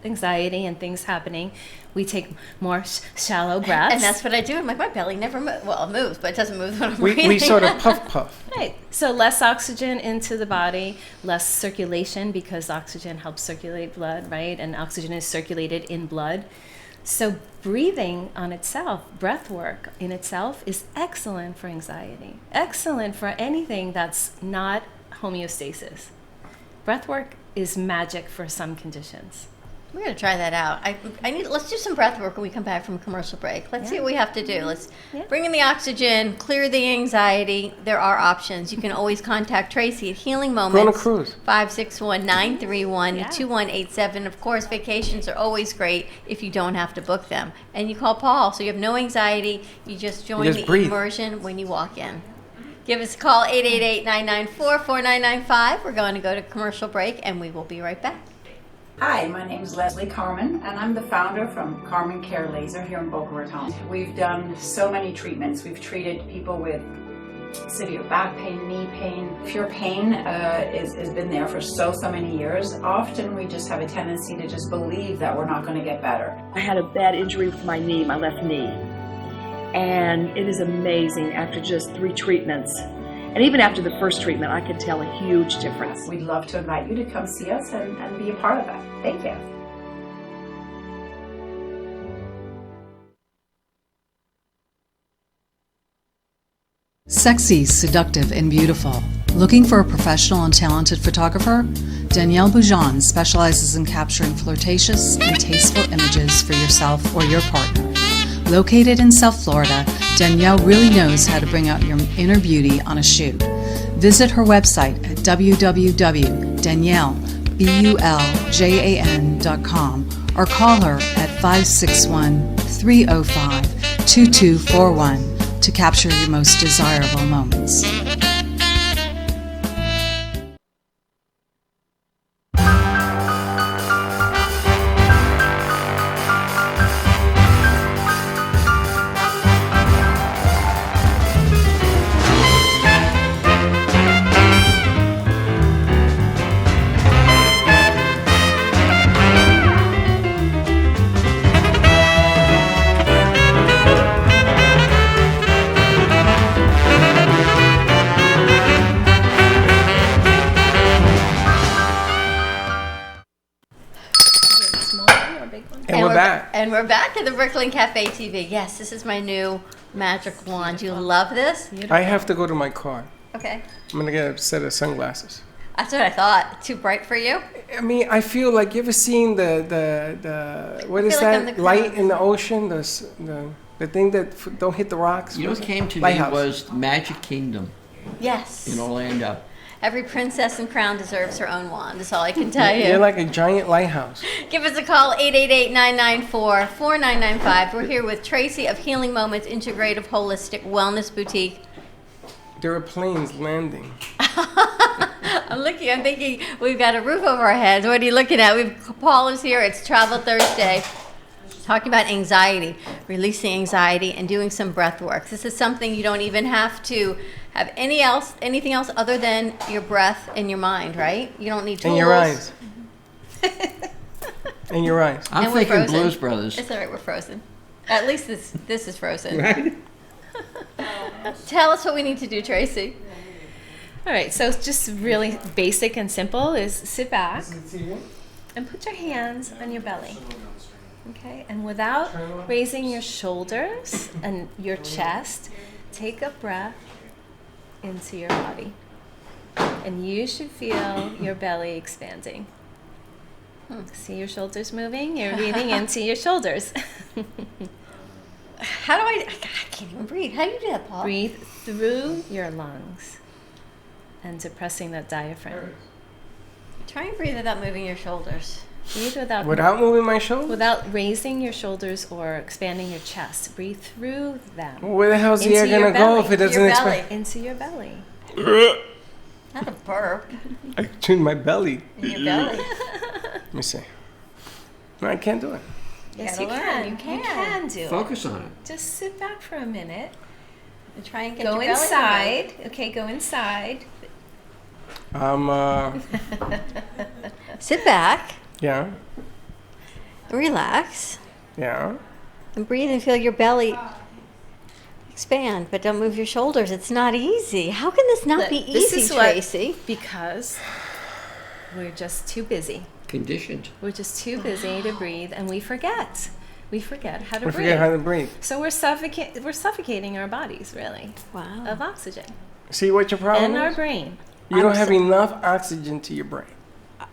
anxiety and things happening, we take more shallow breaths. And that's what I do. I'm like, my belly never moves. Well, it moves, but it doesn't move when I'm breathing. We sort of puff. Right. So less oxygen into the body, less circulation, because oxygen helps circulate blood, right? And oxygen is circulated in blood. So breathing on itself, breath work in itself, is excellent for anxiety. Excellent for anything that's not homeostasis. Breath work is magic for some conditions. We're going to try that out. Let's do some breath work when we come back from a commercial break. Let's see what we have to do. Let's bring in the oxygen, clear the anxiety. There are options. You can always contact Tracy at Healing Moments. Go on a cruise. 561-931-2187. Of course, vacations are always great if you don't have to book them. And you call Paul, so you have no anxiety. You just join the immersion when you walk in. Give us a call, 888-994-4995. We're going to go to commercial break, and we will be right back. Hi, my name is Leslie Carmen, and I'm the founder from Carmen Care Laser here in Boca Raton. We've done so many treatments. We've treated people with severe back pain, knee pain. If your pain has been there for so many years, often we just have a tendency to just believe that we're not going to get better. I had a bad injury with my knee, my left knee, and it is amazing after just 3 treatments. And even after the first treatment, I could tell a huge difference. We'd love to invite you to come see us and be a part of that. Thank you. Sexy, seductive, and beautiful. Looking for a professional and talented photographer? Danielle Boujon specializes in capturing flirtatious and tasteful images for yourself or your partner. Located in South Florida, Danielle really knows how to bring out your inner beauty on a shoot. Visit her website at www.daniellebuljan.com or call her at 561-305-2241 to capture your most desirable moments. And we're back at the Brooklyn Cafe TV. Yes, this is my new magic wand. You love this? I have to go to my car. Okay. I'm gonna get a set of sunglasses. That's what I thought. Too bright for you? I mean, I feel like, you ever seen the what is feel like I'm that the light clouds. in the ocean? The thing that don't hit the rocks? You know What's what it? came to me Lighthouse. was Magic Kingdom Yes. in Orlando. Every princess and crown deserves her own wand. That's all I can tell you. You're like a giant lighthouse. Give us a call, 888-994-4995. We're here with Tracy of Healing Moments Integrative Holistic Wellness Boutique. There are planes landing. I'm thinking we've got a roof over our heads. What are you looking at? Paul is here. It's Travel Thursday. Talking about anxiety, releasing anxiety, and doing some breath work. This is something you don't even have to have anything else other than your breath and your mind, right? You don't need tools. And your eyes. And your eyes. I'm And we're thinking frozen. Blues Brothers. It's all right, we're frozen. At least this is frozen. Right? Tell us what we need to do, Tracy. All right, so just really basic and simple is sit back and put your hands on your belly. Okay, and without raising your shoulders and your chest, take a breath into your body. And you should feel your belly expanding. See your shoulders moving? You're breathing into your shoulders. How do I can't even breathe. How do you do that, Paul? Breathe through your lungs and depressing that diaphragm. Try and breathe without moving your shoulders. Breathe without moving my shoulders? Without raising your shoulders or expanding your chest. Breathe through them. Well, where the hell's the Into air your gonna go belly. if it doesn't Your expand? Into your belly. Not a burp. I tuned my belly. In your belly. Let me see. No, I can't do it. Yes, gotta you learn. can. You can. You can do Focus it. on it. Just sit back for a minute. And try and get Go your belly inside. Okay, go inside. Sit back. Yeah. Relax. Yeah. And breathe and feel your belly expand, but don't move your shoulders. It's not easy. How can this not be This easy, is what- Tracy? Because we're just too busy. Conditioned. We're just too busy to breathe, and we forget. We forget how to We breathe. forget how to breathe. So we're suffocating our bodies, really, Wow. of oxygen. See what your problem And our is? brain. You don't have enough oxygen to your brain.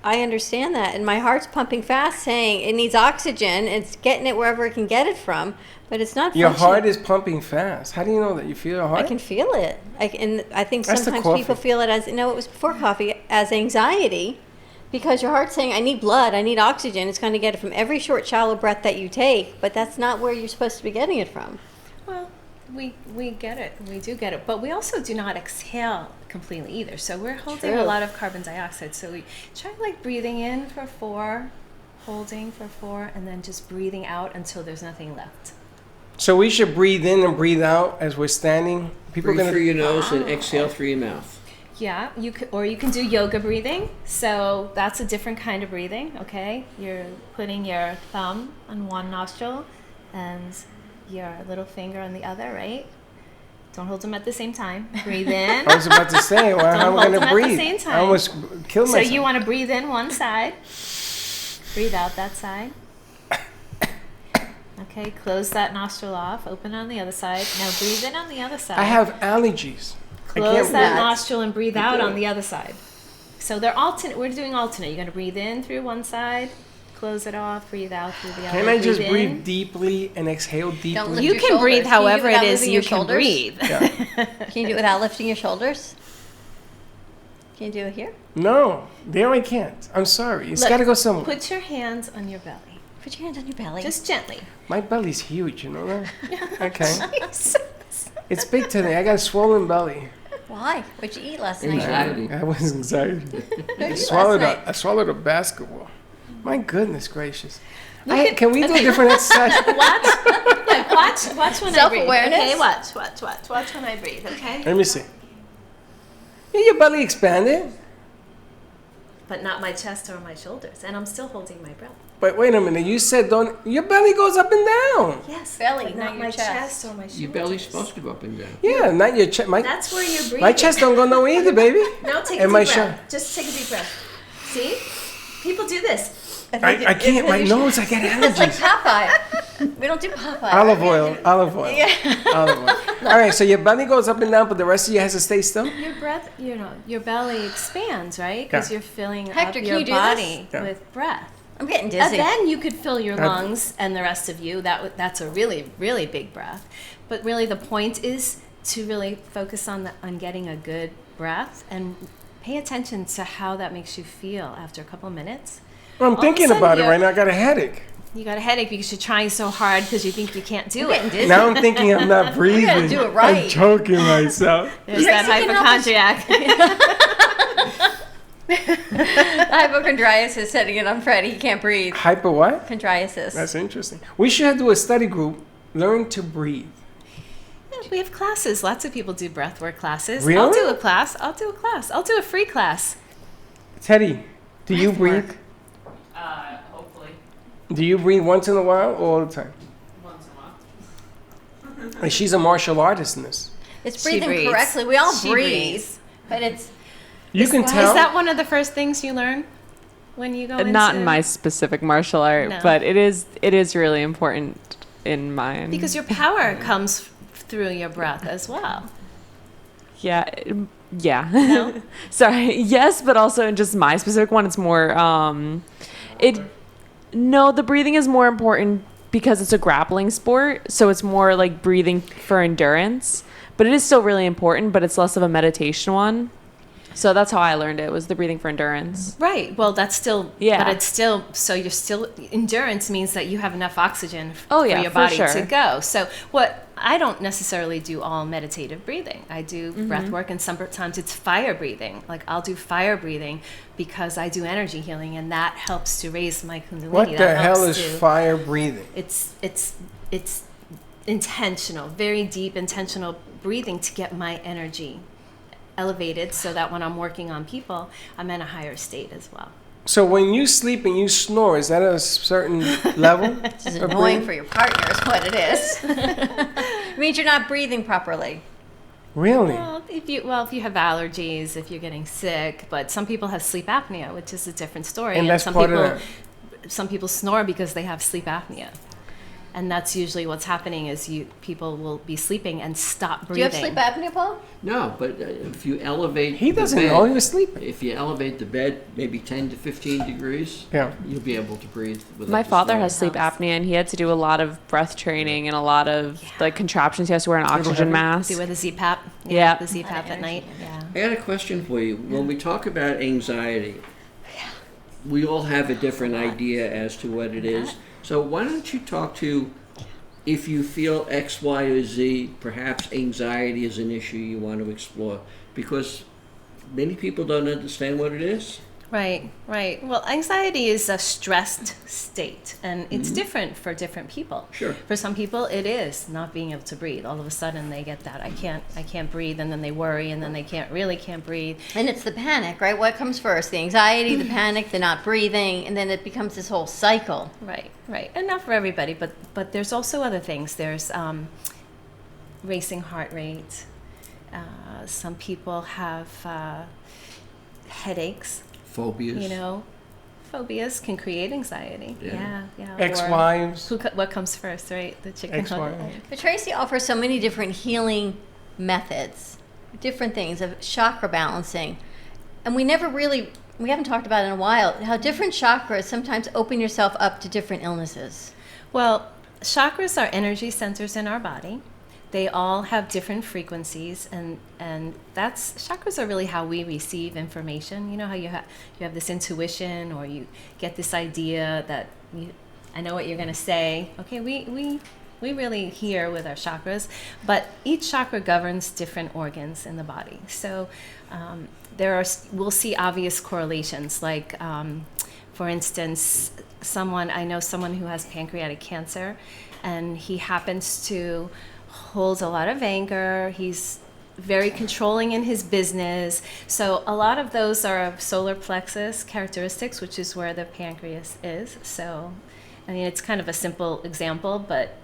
I understand that, and my heart's pumping fast, saying it needs oxygen. It's getting it wherever it can get it from, but it's not. Your functioning. heart is pumping fast. How do you know that? You feel your heart? I can feel it. And I think That's the sometimes coffee. people feel it as, no, it was before coffee, as anxiety, because your heart's saying, I need blood, I need oxygen. It's going to get it from every short, shallow breath that you take, but that's not where you're supposed to be getting it from. Well, we get it. We do get it. But we also do not exhale completely either. So we're holding True. a lot of carbon dioxide. So we try like breathing in for 4, holding for 4, and then just breathing out until there's nothing left. So we should breathe in and breathe out as we're standing. People Breathe are through gonna. your nose and exhale through your mouth. Yeah, you could, or you can do yoga breathing. So that's a different kind of breathing. Okay, you're putting your thumb on one nostril and your little finger on the other, right? Don't hold them at the same time. Breathe in. I was about to say, well, how am I hold going them to at the breathe? same time. I almost killed So myself. you want to breathe in one side, breathe out that side. Okay, close that nostril off, open on the other side. Now breathe in on the other side. I have allergies. Close can't that breathe. nostril and breathe out do on it. the other side. So they're alternate. We're doing alternate. You're going to breathe in through one side, close it off, breathe out through the other. Can I just in. breathe deeply and exhale deeply? Don't lift You your can breathe shoulders. however Can it you do is without you moving can your breathe. Yeah. Can you do it without lifting your shoulders? Can you do it here? No, there I can't. I'm sorry. It's Look, got to go somewhere. Put your hands on your belly. Put your hand on your belly. Just gently. My belly's huge, you know that? Okay. It's big today. I got a swollen belly. Why? What'd you eat last night? Anxiety. I was anxiety. What'd you I eat swallowed last night? I swallowed a basketball. My goodness gracious. Look Can we do a different exercise? Look, watch when I breathe. Self-awareness? Okay, watch when I breathe, okay? Let me see. Yeah, your belly expanded. But not my chest or my shoulders. And I'm still holding my breath. But wait a minute. You said don't. Your belly goes up and down. Yes, Belly, but not not your my chest. chest or my shoulders. Your belly's supposed to go up and down. Yeah, not your chest. That's where you're breathing. My chest don't go no either, baby. No, take a And deep my breath. Just take a deep breath. See? People do this. I can't. My nose. I get It's like allergies. Popeye. We don't do Popeye. Olive oil. Olive oil. Olive oil. All right. So your belly goes up and down, but the rest of you has to stay still. Your breath, your belly expands, right? Because Yeah. you're filling Hector, up can your you do body this? Yeah. with breath. I'm getting And dizzy. then you could fill your lungs and the rest of you. That's a really, really big breath. But really, the point is to really focus on getting a good breath and pay attention to how that makes you feel after a couple of minutes. Well, I'm All of a thinking sudden about it you're- right now. I got a headache. You got a headache because you're trying so hard because you think you can't do getting it. dizzy. Now I'm thinking I'm not breathing. do it right. I'm choking myself. There's that Tracy can help us. hypochondriac. Hypochondriasis setting it on Freddie. He can't breathe. Hyper what? Chondriasis. That's interesting. We should do a study group. Learn to breathe. We have classes. Lots of people do breathwork classes. Really? I'll do a class. I'll do a free class. Teddy, do you breathe? Hopefully. Do you breathe once in a while or all the time? Once in a while. And she's a martial artist in this. It's She breathing breathes. correctly. We all She breathe. breathes. But it's You can tell. Is that one of the first things you learn when you go into? Not in my specific martial art, No. but it is really important in mine. Because your power comes through your breath as well. yeah. No? Sorry. Yes, but also in just my specific one, it's more the breathing is more important because it's a grappling sport, so it's more like breathing for endurance, but it is still really important, but it's less of a meditation one. So that's how I learned it, was the breathing for endurance. Right. Well, that's still. Yeah. But it's still. So you're still. Endurance means that you have enough oxygen Oh, for yeah, your for body sure. to go. So what I don't necessarily do all meditative breathing. I do breath work, and sometimes it's fire breathing. Like I'll do fire breathing because I do energy healing, and that helps to raise my kundalini. What the That hell helps is to- fire breathing? It's intentional, very deep intentional breathing to get my energy elevated so that when I'm working on people, I'm in a higher state as well. So when you sleep and you snore, is that a certain level? This is of annoying breathing? for your partner is what it is. It means you're not breathing properly. Really? Well, if you have allergies, if you're getting sick, but some people have sleep apnea, which is a different story. And that's some part people, of some people snore because they have sleep apnea. And that's usually what's happening is people will be sleeping and stop Do you breathing. have sleep apnea, Paul? No, but if you elevate He the doesn't bed, know he was sleeping. If you elevate the bed maybe 10 to 15 degrees, Yeah. you'll be able to breathe without My the father snoring. has sleep apnea, and he had to do a lot of breath training and a lot of like contraptions. He has to wear an oxygen heavy. mask. Do with the ZPAP? Yeah. The ZPAP at night. Yeah. I got a question for you. When we talk about anxiety, we all have a different idea as to what it is. So why don't you talk to, if you feel X, Y, or Z, perhaps anxiety is an issue you want to explore, because many people don't understand what it is. Right, right. Well, anxiety is a stressed state, and it's different for different people. Sure. For some people, it is not being able to breathe. All of a sudden, they get that I can't breathe, and then they worry, and then they can't breathe. And it's the panic, right? What comes first? The anxiety, the panic, the not breathing, and then it becomes this whole cycle. Right, right. And not for everybody, but there's also other things. There's racing heart rate. Some people have headaches. Phobias. You know, phobias can create anxiety. Yeah. Yeah. Ex-wives. What comes first, right? The chicken. Ex-wives. But Tracy offers so many different healing methods different things of chakra balancing. And we haven't talked about it in a while, how different chakras sometimes open yourself up to different illnesses. Well, chakras are energy centers in our body. They all have different frequencies, and chakras are really how we receive information. You know how you have this intuition, or you get this idea that I know what you're going to say. Okay, we really hear with our chakras, but each chakra governs different organs in the body. So we'll see obvious correlations, like for instance, I know someone who has pancreatic cancer, and he happens to hold a lot of anger. He's very controlling in his business. So a lot of those are of solar plexus characteristics, which is where the pancreas is. So, I mean, it's kind of a simple example, but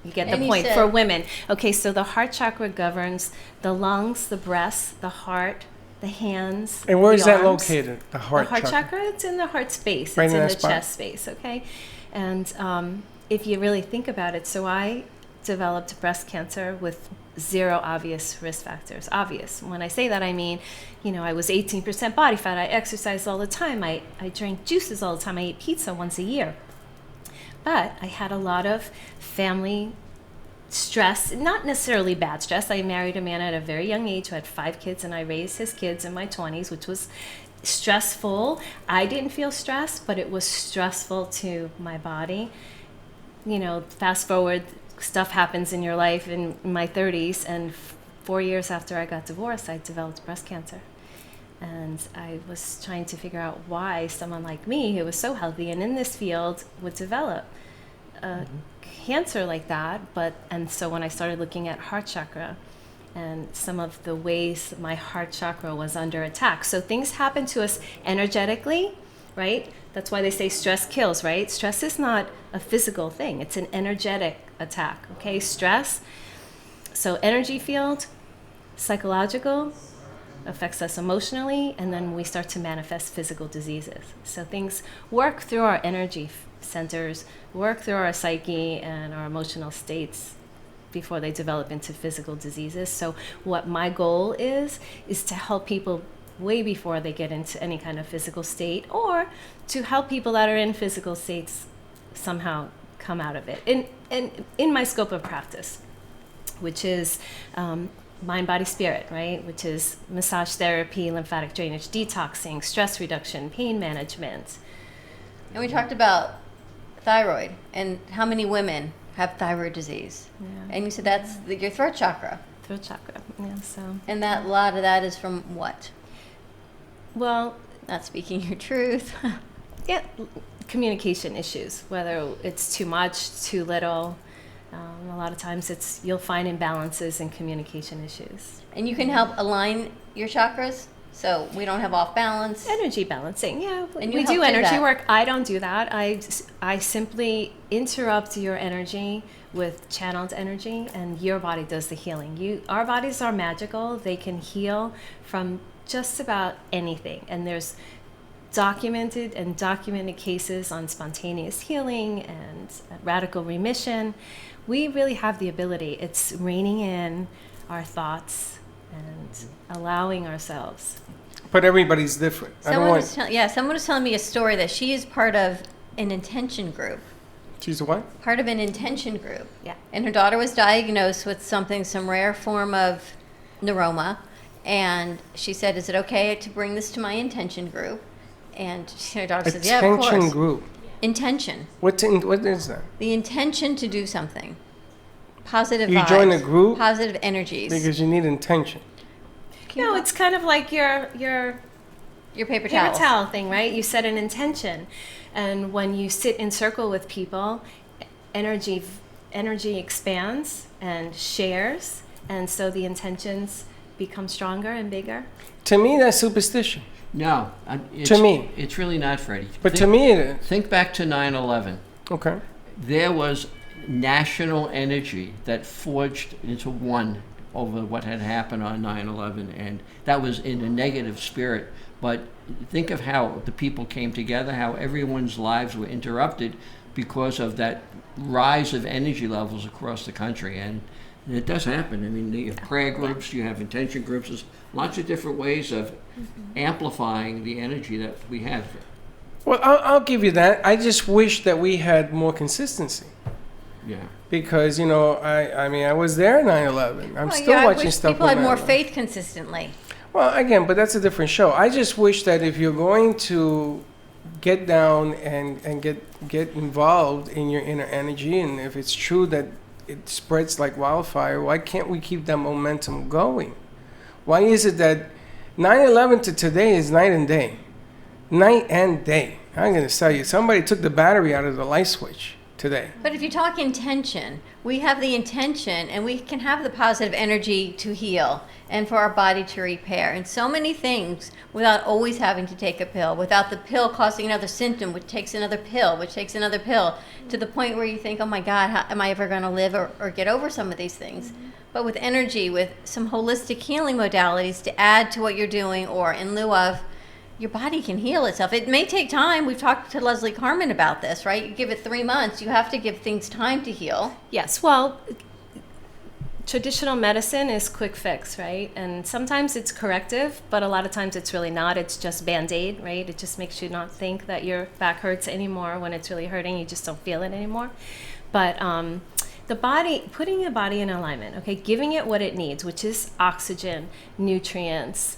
you get the point for women. Okay, so the heart chakra governs the lungs, the breasts, the heart, the hands. And where the is that arms. located? The heart chakra? It's in the heart space. Right It's in in that the spot? chest space, okay? And if you really think about it, so I developed breast cancer with 0 obvious risk factors. Obvious. When I say that, I mean, I was 18% body fat. I exercised all the time. I drank juices all the time. I ate pizza once a year. But I had a lot of family stress, not necessarily bad stress. I married a man at a very young age who had 5 kids, and I raised his kids in my 20s, which was stressful. I didn't feel stressed, but it was stressful to my body. Fast forward, stuff happens in your life in my 30s, and 4 years after I got divorced, I developed breast cancer. And I was trying to figure out why someone like me, who was so healthy and in this field, would develop cancer like that. And so when I started looking at heart chakra and some of the ways my heart chakra was under attack. So things happen to us energetically, right? That's why they say stress kills, right? Stress is not a physical thing. It's an energetic attack, okay? Stress, so energy field, psychological, affects us emotionally, and then we start to manifest physical diseases. So things work through our energy centers, work through our psyche and our emotional states before they develop into physical diseases. So what my goal is to help people way before they get into any kind of physical state, or to help people that are in physical states somehow come out of it. In my scope of practice, which is mind, body, spirit, right? Which is massage therapy, lymphatic drainage, detoxing, stress reduction, pain management. And we talked about thyroid and how many women have thyroid disease. Yeah. And you said that's your throat chakra. Throat chakra, yeah. So. And a lot of that is from what? Well, not speaking your truth. Yeah, communication issues, whether it's too much, too little. A lot of times you'll find imbalances in communication issues. And you can help align your chakras so we don't have off balance. Energy balancing, yeah. And we do energy work. I don't do that. I simply interrupt your energy with channeled energy, and your body does the healing. Our bodies are magical. They can heal from just about anything. And there's documented cases on spontaneous healing and radical remission. We really have the ability. It's reining in our thoughts and allowing ourselves. But everybody's different. Someone was telling me a story that she is part of an intention group. She's a what? Part of an intention group. Yeah. And her daughter was diagnosed with some rare form of neuroma. And she said, is it okay to bring this to my intention group? And her daughter says, yeah, of course. Intention group. Intention. What is that? The intention to do something. Positive you vibes. Join a group? Positive energies. Because you need intention. No, it's kind of like your paper towel thing, right? You set an intention. And when you sit in circle with people, energy expands and shares. And so the intentions become stronger and bigger. To me, that's superstition. No. To me. It's really not, Freddie. But to me it is. Think back to 9/11. Okay. There was national energy that forged into one over what had happened on 9/11, and that was in a negative spirit. But think of how the people came together, how everyone's lives were interrupted because of that rise of energy levels across the country. And It does happen. I mean, you have prayer groups, you have intention groups. There's lots of different ways of amplifying the energy that we have. Well, I'll give you that. I just wish that we had more consistency. Yeah. Because, you know, I mean, I was there 9/11. I'm still I watching wish stuff people on had more 9/11. faith consistently. Well, again, but that's a different show. I just wish that if you're going to get down and get involved in your inner energy, and if it's true that it spreads like wildfire, why can't we keep that momentum going? Why is it that 9/11 to today is night and day? Night and day. I'm going to tell you, somebody took the battery out of the light switch today. But if you talk intention, we have the intention and we can have the positive energy to heal and for our body to repair and so many things without always having to take a pill, without the pill causing another symptom, which takes another pill, to the point where you think, oh my God, how am I ever going to live or get over some of these things? But with energy, with some holistic healing modalities to add to what you're doing or in lieu of, your body can heal itself. It may take time. We've talked to Leslie Carmen about this, right? You give it 3 months. You have to give things time to heal. Yes, well, traditional medicine is quick fix, right? And sometimes it's corrective, but a lot of times it's really not. It's just Band-Aid, right? It just makes you not think that your back hurts anymore when it's really hurting. You just don't feel it anymore. But the body, putting your body in alignment, okay, giving it what it needs, which is oxygen, nutrients,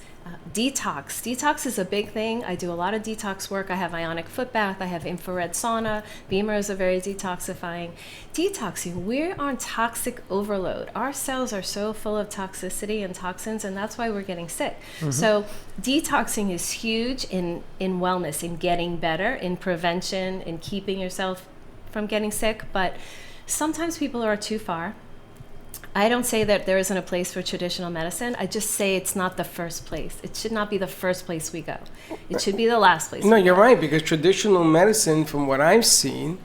detox. Detox is a big thing. I do a lot of detox work. I have ionic foot bath. I have infrared sauna. Beamers are very detoxifying. Detoxing, we're on toxic overload. Our cells are so full of toxicity and toxins, and that's why we're getting sick. So detoxing is huge in wellness, in getting better, in prevention, in keeping yourself from getting sick. But sometimes people are too far. I don't say that there isn't a place for traditional medicine. I just say it's not the first place. It should not be the first place we go. It should be the last place. No, you're right, because traditional medicine, from what I've seen,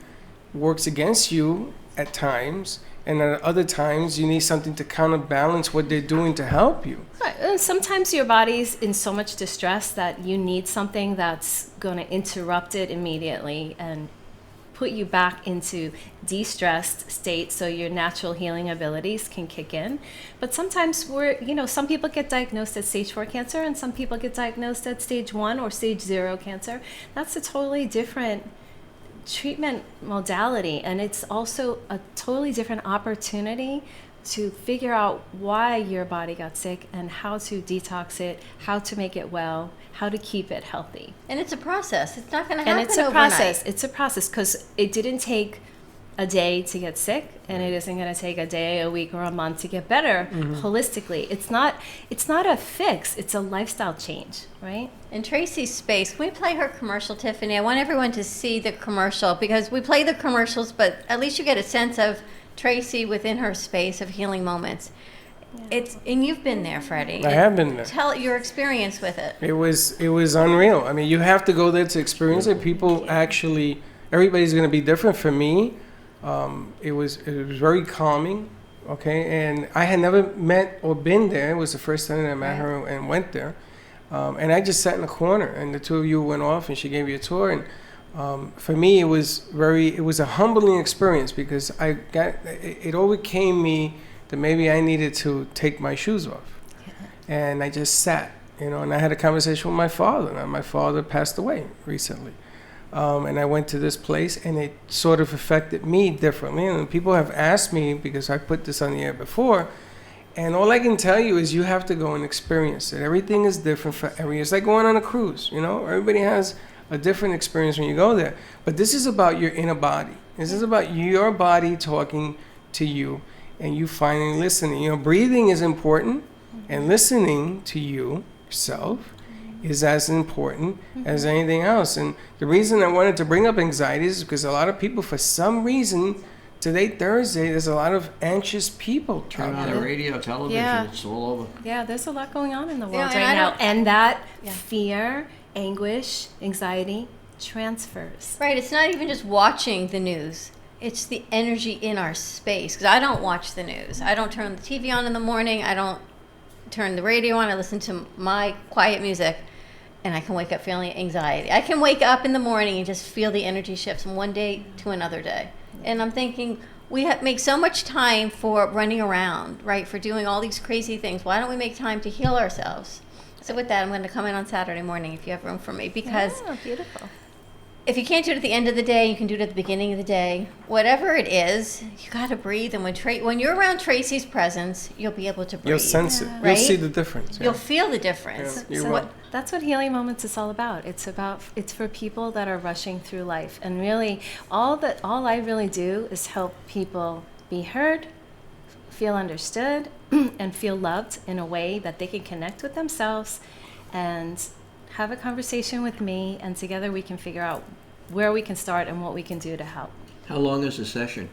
works against you at times, and at other times you need something to counterbalance what they're doing to help you. Right. And sometimes your body's in so much distress that you need something that's going to interrupt it immediately and put you back into de-stressed state so your natural healing abilities can kick in. But sometimes some people get diagnosed at stage 4 cancer and some people get diagnosed at stage 1 or stage 0 cancer. That's a totally different treatment modality, and it's also a totally different opportunity to figure out why your body got sick and how to detox it, how to make it well, how to keep it healthy. And it's a process. It's not going to happen And it's a overnight. process. It's a process because it didn't take a day to get sick, and it isn't going to take a day, a week, or a month to get better holistically. It's not a fix. It's a lifestyle change, right? In Tracy's space, can we play her commercial, Tiffany? I want everyone to see the commercial because we play the commercials, but at least you get a sense of Tracy within her space of healing moments. And you've been there, Freddie. I have been there. Tell your experience with it. It was unreal. I mean, you have to go there to experience it. People actually, everybody's going to be different. For me, it was very calming. Okay, and I had never met or been there. It was the first time that I met her and went there. And I just sat in the corner, and the two of you went off, and she gave you a tour. And for me, it was a humbling experience because it overcame me that maybe I needed to take my shoes off. And I just sat, and I had a conversation with my father. And my father passed away recently. And I went to this place, and it sort of affected me differently. And people have asked me, because I put this on the air before, and all I can tell you is you have to go and experience it. Everything is different for everyone. It's like going on a cruise, Everybody has a different experience when you go there. But this is about your inner body. This is about your body talking to you and you finally listening. Breathing is important, and listening to yourself is as important as anything else. And the reason I wanted to bring up anxiety is because a lot of people, for some reason, today, Thursday, there's a lot of anxious people. Turn on the radio, television, it's all over. Yeah, there's a lot going on in the world and right now. And that fear, anguish, anxiety transfers. Right, it's not even just watching the news. It's the energy in our space. Because I don't watch the news. I don't turn the TV on in the morning. I don't turn the radio on. I listen to my quiet music. And I can wake up feeling anxiety. I can wake up in the morning and just feel the energy shifts from one day to another day. And I'm thinking, we make so much time for running around, right? For doing all these crazy things. Why don't we make time to heal ourselves? So with that, I'm going to come in on Saturday morning if you have room for me, because beautiful. if you can't do it at the end of the day, you can do it at the beginning of the day. Whatever it is, you got to breathe. And when you're around Tracy's presence, you'll be able to breathe. You'll sense it. Right? You'll see the difference. Yeah. You'll feel the difference. Yeah, So that's what Healing Moments is all about. It's for people that are rushing through life. And really, all I really do is help people be heard, feel understood, and feel loved in a way that they can connect with themselves and have a conversation with me, and together we can figure out where we can start and what we can do to help. How long is the session?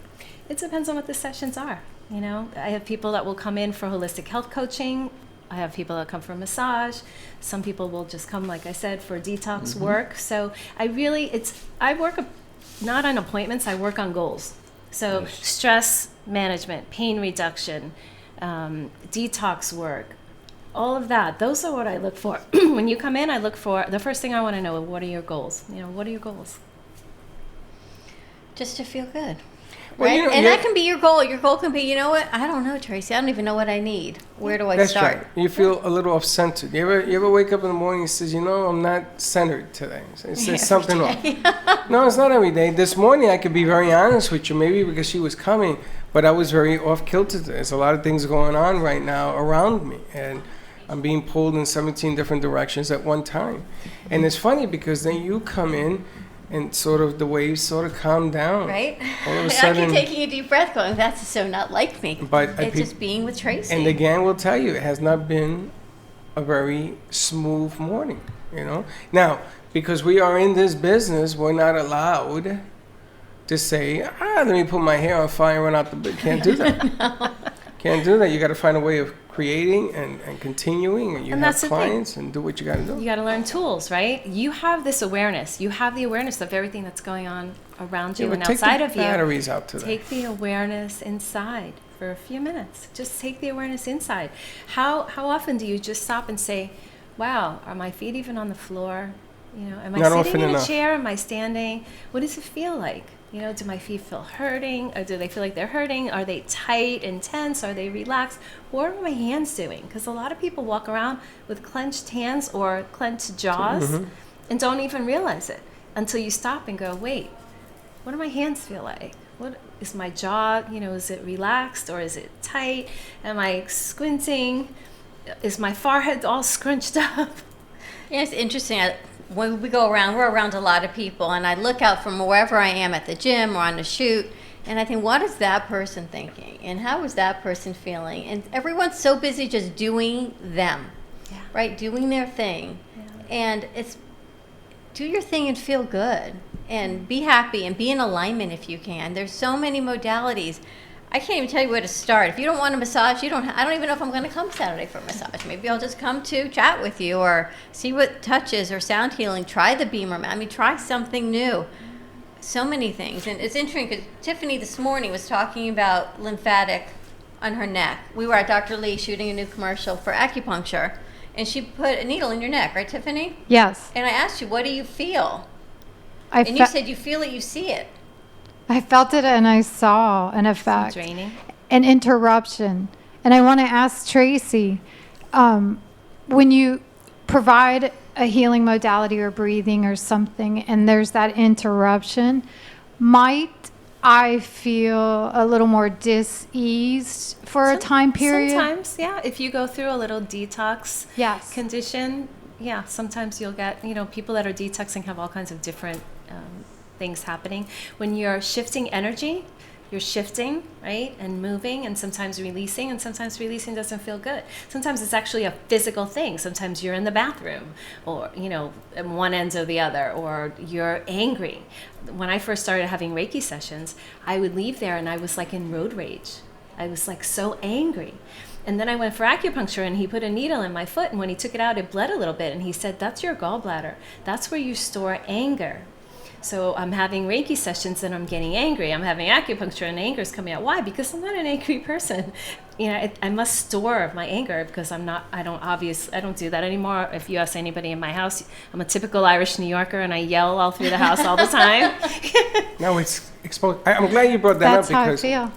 It depends on what the sessions are. You know, I have people that will come in for holistic health coaching. I have people that come for massage. Some people will just come, like I said, for detox work. So I work not on appointments, I work on goals. So stress management, pain reduction, detox work, all of that. Those are what I look for. When you come in, I look for, the first thing I want to know, what are your goals? You know, what are your goals? Just to feel good. Well, Right? you know, And yeah. that can be your goal. Your goal can be, you know what? I don't know, Tracy. I don't even know what I need. Where do I That's start? right. You feel a little off-centered. You ever wake up in the morning and says, I'm not centered today. There's something off. No, it's not every day. This morning I could be very honest with you, maybe because she was coming, but I was very off-kilter. There's a lot of things going on right now around me, and I'm being pulled in 17 different directions at one time. And it's funny because then you come in and sort of the waves sort of calm down. Right? All of a I sudden, keep taking a deep breath going, that's so not like me. But it's just being with Tracy. and again, will tell you, it has not been a very smooth morning, Now, because we are in this business, we're not allowed to say, let me put my hair on fire and run out the bed. Can't do that. Can't do that. You got to find a way of creating and continuing, and you And have that's the thing. clients and do what you got to do. You got to learn tools, right? You have this awareness. You have the awareness of everything that's going on around you Yeah, and but take the outside of you. batteries out today. Take the awareness inside for a few minutes. Just take the awareness inside. How often do you just stop and say, wow, are my feet even on the floor? Am I Not sitting often in enough. a chair? Am I standing? What does it feel like? Do my feet feel hurting? Or do they feel like they're hurting? Are they tight and tense? Are they relaxed? What are my hands doing? Because a lot of people walk around with clenched hands or clenched jaws and don't even realize it until you stop and go, wait, what do my hands feel like? What is my jaw, is it relaxed or is it tight? Am I squinting? Is my forehead all scrunched up? Yeah, it's interesting. When we go around, we're around a lot of people, and I look out from wherever I am at the gym or on the shoot, and I think, what is that person thinking? And how is that person feeling? And everyone's so busy just doing them, right? Doing their thing. Yeah. And it's do your thing and feel good and be happy and be in alignment if you can. There's so many modalities. I can't even tell you where to start. If you don't want a massage, I don't even know if I'm going to come Saturday for a massage. Maybe I'll just come to chat with you or see what touches or sound healing. Try the Beamer. Try something new. So many things. And it's interesting because Tiffany this morning was talking about lymphatic on her neck. We were at Dr. Lee shooting a new commercial for acupuncture, and she put a needle in your neck, right, Tiffany? Yes. And I asked you, what do you feel? And you said you feel it, you see it. I felt it and I saw an effect. Some draining. An interruption. And I want to ask Tracy, when you provide a healing modality or breathing or something and there's that interruption, might I feel a little more dis-eased for a time period? Sometimes, yeah. If you go through a little detox Yes. condition, yeah, sometimes you'll get, people that are detoxing have all kinds of different things happening. When you're shifting energy, you're shifting, right, and moving, and sometimes releasing doesn't feel good. Sometimes it's actually a physical thing. Sometimes you're in the bathroom, or, at one end or the other, or you're angry. When I first started having Reiki sessions, I would leave there and I was like in road rage. I was like so angry. And then I went for acupuncture and he put a needle in my foot, and when he took it out, it bled a little bit, and he said, that's your gallbladder. That's where you store anger. So I'm having Reiki sessions and I'm getting angry. I'm having acupuncture and anger is coming out. Why? Because I'm not an angry person. I must store my anger because I don't do that anymore. If you ask anybody in my house, I'm a typical Irish New Yorker and I yell all through the house all the time. No, it's exposed. I'm glad you brought that That's up how I because feel.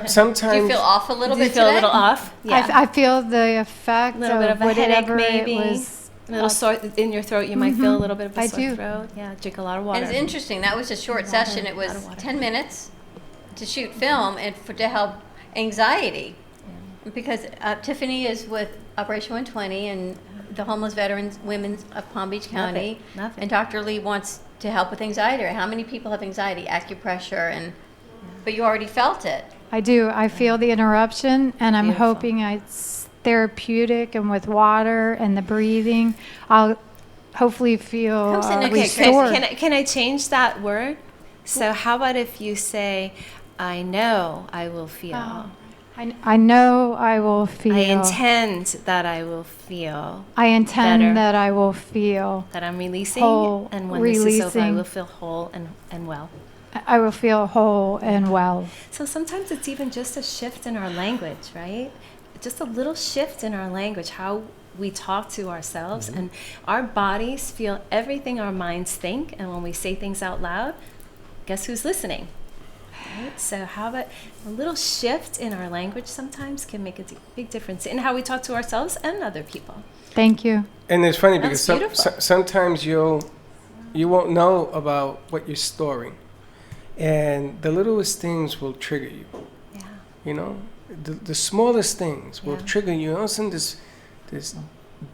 sometimes Do you feel off a little Do you bit feel today? a little off? I feel the effect A little bit of a headache, whatever maybe. it was. A little sore in your throat. You might feel a little bit of a I sore do. throat. Yeah, drink a lot of water. And it's interesting. That was a short session. It was 10 minutes to shoot film and to help anxiety. Because Tiffany is with Operation 120 and the Homeless Veterans Women of Palm Beach County. Love it. And Dr. Lee wants to help with anxiety. How many people have anxiety? Acupressure, but you already felt it. I do. I feel the interruption, and I'm Beautiful. hoping it's therapeutic, and with water and the breathing, I'll hopefully feel Come sit next to restored. Can I change that word? So how about if you say, I know I will feel. Oh. I know I will feel. I intend that I will feel. I intend better, that I will feel. that I'm releasing. whole, And when this is over, I releasing. will feel whole and well. I will feel whole and well. So sometimes it's even just a shift in our language, right? Just a little shift in our language, how we talk to ourselves. And our bodies feel everything our minds think. And when we say things out loud, guess who's listening? Right? So how about a little shift in our language sometimes can make a big difference in how we talk to ourselves and other people. Thank you. And it's funny That's because beautiful. sometimes you won't know about what you're storing, and the littlest things will trigger you. Yeah. You know, the smallest things will Yeah. trigger you. All of a sudden, this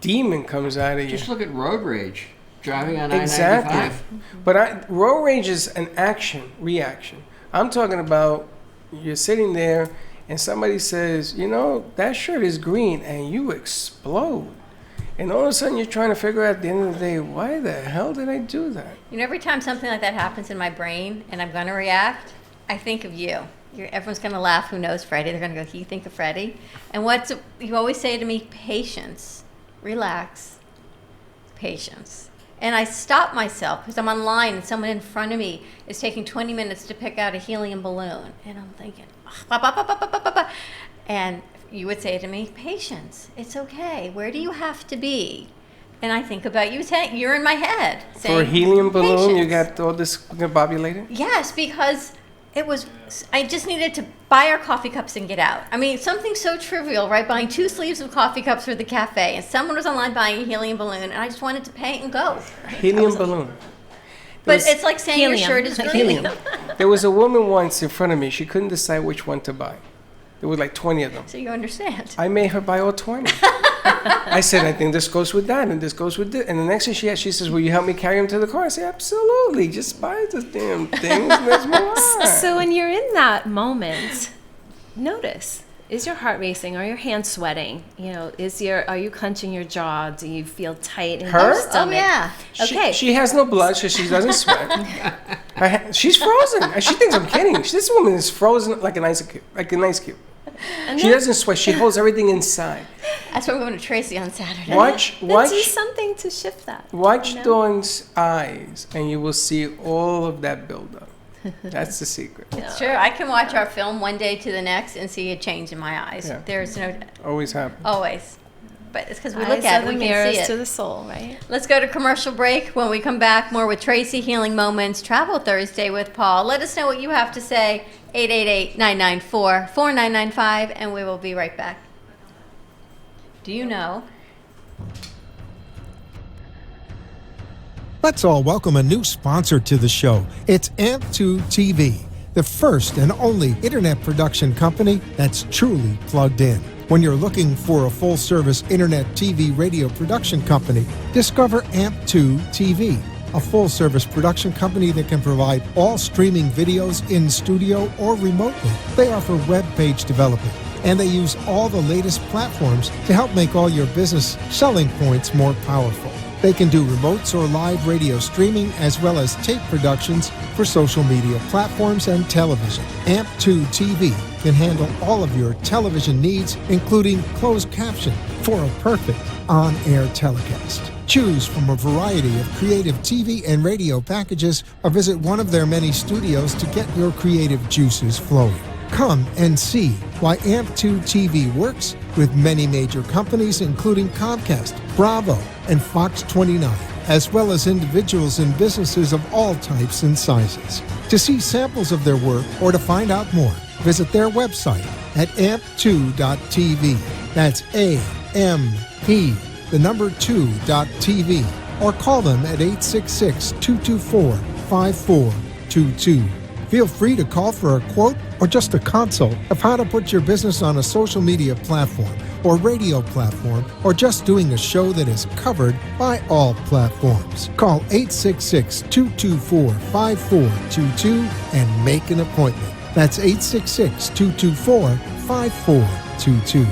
demon comes out of you. Just look at road rage, driving on I-95. Exactly. But road rage is an reaction. I'm talking about you're sitting there and somebody says, you know, that shirt is green, and you explode. And all of a sudden you're trying to figure out at the end of the day, why the hell did I do that? You know, every time something like that happens in my brain and I'm going to react, I think of you. Everyone's going to laugh. Who knows Freddie? They're going to go, you think of Freddie? And you always say to me, patience, relax, patience. And I stop myself because I'm online and someone in front of me is taking 20 minutes to pick out a helium balloon. And I'm thinking, and you would say to me, patience, it's okay. Where do you have to be? And I think about you saying, you're in my head. Saying, For a helium balloon, you patience. got all this discombobulated? Yes, because I just needed to buy our coffee cups and get out. I mean, something so trivial, right? Buying 2 sleeves of coffee cups for the cafe, and someone was online buying a helium balloon, and I just wanted to pay and go. Helium balloon. But it's like saying your shirt is green. Helium. There was a woman once in front of me. She couldn't decide which one to buy. There were like 20 of them. So you understand. I made her buy all 20. I said, I think this goes with that, and this goes with this. And the next thing she says, will you help me carry them to the car? I said, absolutely. Just buy the damn things and let's move on. So when you're in that moment, notice. Is your heart racing? Are your hands sweating? You know, are you clenching your jaw? Do you feel tight in Her? your Oh, stomach? yeah. Okay. She has no blood, so she doesn't sweat. She's frozen. She thinks I'm kidding. This woman is frozen like an ice cube. And She then- doesn't sweat. She holds everything inside. That's why I'm going to Tracy on Saturday. Watch Then do something to shift that. Watch you know? Dawn's eyes, and you will see all of that buildup. That's the secret. It's true. I can watch our film one day to the next and see a change in my eyes. Yeah. There's no Always happens. always. But it's because we Eyes look at are it, we the can mirrors see it. to the soul, right? Let's go to commercial break. When we come back, more with Tracy, Healing Moments, Travel Thursday with Paul. Let us know what you have to say, 888-994-4995, and we will be right back. Do you know? Let's all welcome a new sponsor to the show. It's AMP2 TV, the first and only internet production company that's truly plugged in. When you're looking for a full-service internet TV radio production company, discover AMP2 TV, a full-service production company that can provide all streaming videos in studio or remotely. They offer web page development, and they use all the latest platforms to help make all your business selling points more powerful. They can do remotes or live radio streaming as well as tape productions for social media platforms and television. AMP2 TV can handle all of your television needs, including closed caption for a perfect on-air telecast. Choose from a variety of creative TV and radio packages or visit one of their many studios to get your creative juices flowing. Come and see why AMP2 TV works with many major companies, including Comcast, Bravo, and Fox 29, as well as individuals and businesses of all types and sizes. To see samples of their work or to find out more, visit their website at amp2.tv. That's AMP, the number 2.tv, or call them at 866-224-5422. Feel free to call for a quote or just a consult of how to put your business on a social media platform or radio platform, or just doing a show that is covered by all platforms. Call 866-224-5422 and make an appointment. That's 866-224-5422.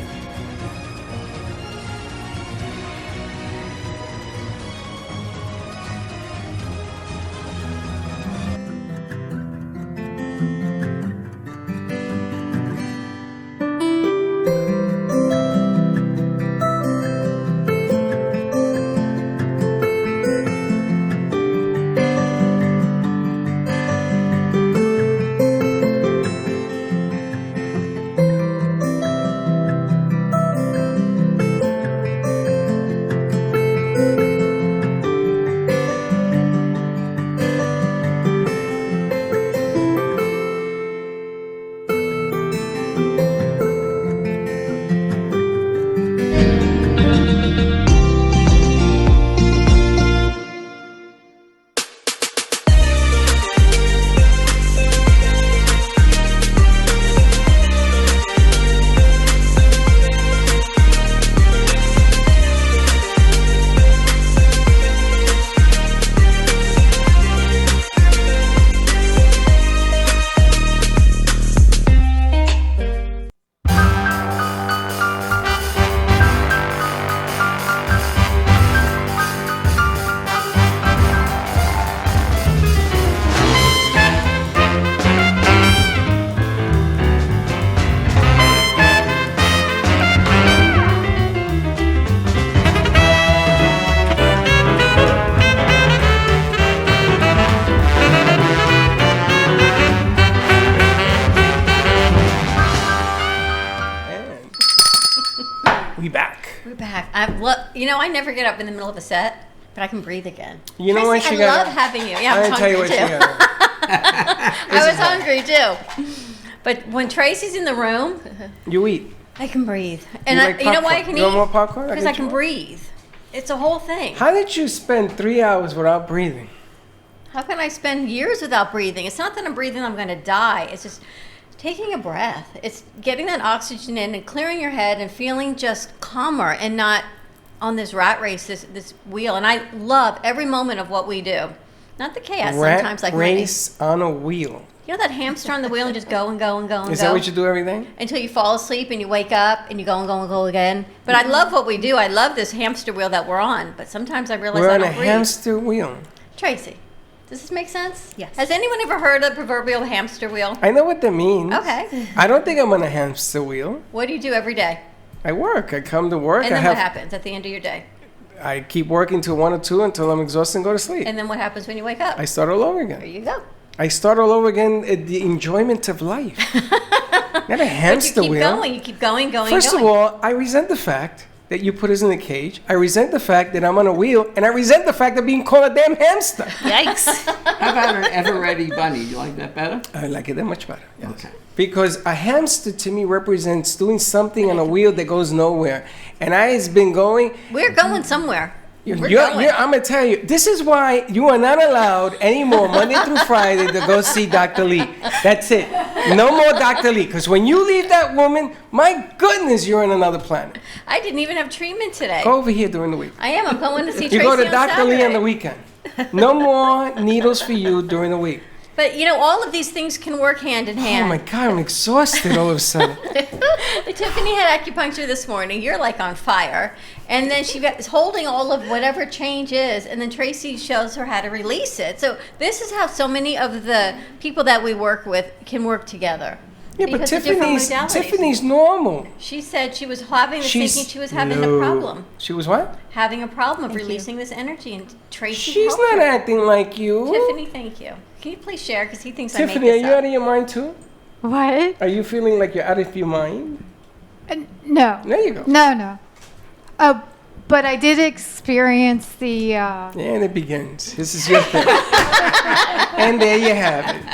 I never get up in the middle of a set, but I can breathe again. You know what? I love having you. Yeah, I was hungry too. I was hungry too. But when Tracy's in the room, you eat. I can breathe, and you know why I can eat? You want more popcorn? Because I can breathe. It's a whole thing. How did you spend 3 hours without breathing? How can I spend years without breathing? It's not that I'm breathing, I'm going to die. It's just taking a breath. It's getting that oxygen in and clearing your head and feeling just calmer and not on this rat race, this wheel. And I love every moment of what we do. Not the chaos sometimes, like race on a wheel. You know that hamster on the wheel and just go and go and go and go? Is that what you do every day? Until you fall asleep and you wake up and you go and go and go again. But I love what we do. I love this hamster wheel that we're on. But sometimes I realize I don't breathe. We're on a hamster wheel. Tracy, does this make sense? Yes. Has anyone ever heard of the proverbial hamster wheel? I know what that means. Okay. I don't think I'm on a hamster wheel. What do you do every day? I work. I come to work. And then what happens at the end of your day? I keep working till 1 or 2 until I'm exhausted and go to sleep. And then what happens when you wake up? I start all over again. There you go. I start all over again at the enjoyment of life. Not a hamster wheel. You keep going. First of all, I resent the fact that you put us in a cage. I resent the fact that I'm on a wheel. And I resent the fact of being called a damn hamster. Yikes. How about an ever-ready bunny? Do you like that better? I like it that much better. Yes. Okay. Because a hamster to me represents doing something on a wheel that goes nowhere. And I has been going. We're going somewhere. I'm going to tell you, this is why you are not allowed anymore Monday through Friday to go see Dr. Lee. That's it. No more Dr. Lee. Because when you leave that woman, my goodness, you're on another planet. I didn't even have treatment today. Go over here during the week. I am. I'm going to see Tracy You go to on Dr. Saturday. Lee on the weekend. No more needles for you during the week. But, all of these things can work hand in hand. Oh, my God, I'm exhausted all of a sudden. Tiffany had acupuncture this morning. You're like on fire. And then she is holding all of whatever change is, and then Tracy shows her how to release it. So this is how so many of the people that we work with can work together. Yeah, but Tiffany's normal. She said she was thinking she was having a problem. She was what? Having a problem of releasing this energy, and Tracy She's helped not her. acting like you. Tiffany, thank you. Can you please share? Because he thinks Tiffany, I made this are you out of your mind too? What? Are you feeling like you're out of your mind? No. There you go. No. But I did experience the. And it begins. This is your thing. And there you have it.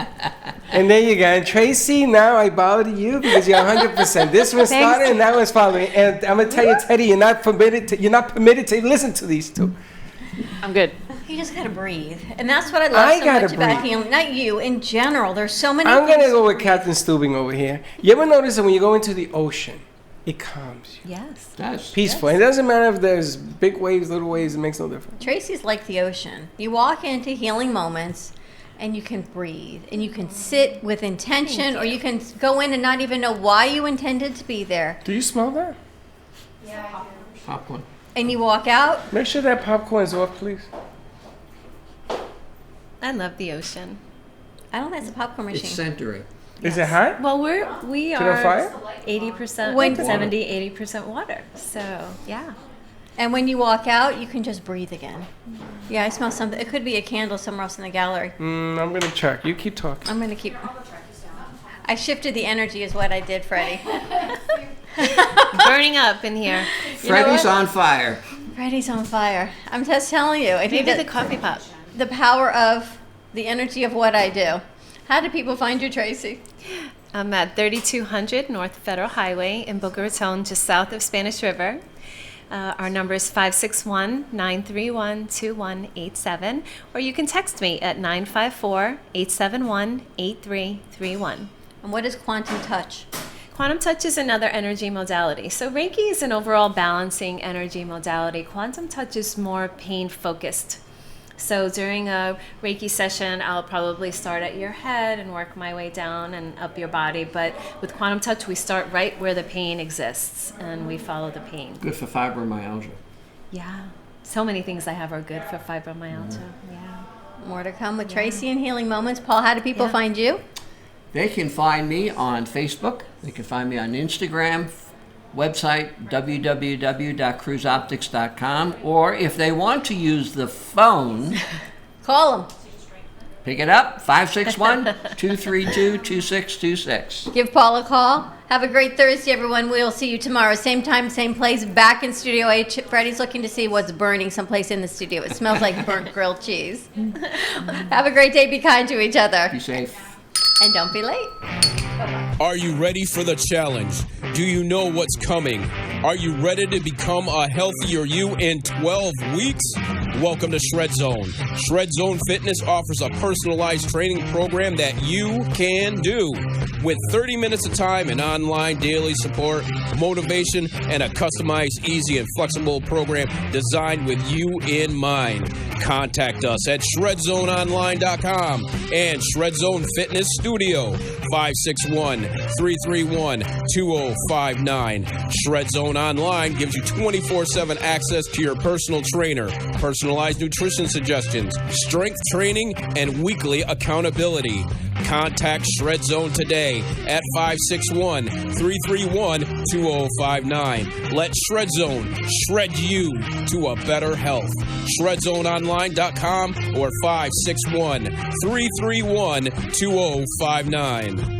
And there you go. And Tracy, now I bow to you because you're 100%. This one started and that one's following. And I'm gonna tell you, Teddy, you're not permitted to listen to these two. I'm good. You just gotta breathe, and that's what I love so much about healing. Not you, in general. There's so many. I'm gonna go with Captain Stubing over here. You ever notice that when you go into the ocean, it calms you? Yes. That's Peaceful. It doesn't matter if there's big waves, little waves. It makes no difference. Tracy's like the ocean. You walk into healing moments, and you can breathe, and you can sit with intention, or you can go in and not even know why you intended to be there. Do you smell that? Yeah. popcorn. And you walk out. Make sure that popcorn is off, please. I love the ocean. I don't think it's a popcorn machine. It's centering. Is it hot? Well, we Is it on fire? 80%, 70, 80% water. So, yeah. And when you walk out, you can just breathe again. Yeah, I smell something. It could be a candle somewhere else in the gallery. I'm going to check. You keep talking. I'm going to keep. I shifted the energy is what I did, Freddie. Burning up in here. Freddie's on fire. Freddie's on fire. I'm just telling you. Maybe the coffee pot. The power of the energy of what I do. How do people find you, Tracy? I'm at 3200 North Federal Highway in Boca Raton, just south of Spanish River. Our number is 561-931-2187, or you can text me at 954-871-8331. And what is quantum touch? Quantum touch is another energy modality. So Reiki is an overall balancing energy modality. Quantum touch is more pain focused. So during a Reiki session, I'll probably start at your head and work my way down and up your body. But with quantum touch, we start right where the pain exists and we follow the pain. Good for fibromyalgia. Yeah. So many things I have are good for fibromyalgia. Yeah. More to come with Tracy and Healing Moments. Paul, how do people find you? They can find me on Facebook. They can find me on Instagram, website www.cruiseoptics.com, or if they want to use the phone, call them. Pick it up, 561-232-2626. Give Paul a call. Have a great Thursday, everyone. We'll see you tomorrow, same time, same place, back in Studio A. Freddie's looking to see what's burning someplace in the studio. It smells like burnt grilled cheese. Have a great day. Be kind to each other. Be safe. And don't be late. Bye-bye. Are you ready for the challenge? Do you know what's coming? Are you ready to become a healthier you in 12 weeks? Welcome to Shred Zone. Shred Zone Fitness offers a personalized training program that you can do. With 30 minutes of time and online daily support, motivation, and a customized, easy, and flexible program designed with you in mind. Contact us at ShredZoneOnline.com and Shred Zone Fitness Studio, 561-331-2059. Shred Zone Online gives you 24/7 access to your personal trainer, personalized nutrition suggestions, strength training, and weekly accountability. Contact Shred Zone today at 561-331-2059. Let Shred Zone shred you to a better health. ShredZoneOnline.com or 561-331-2059.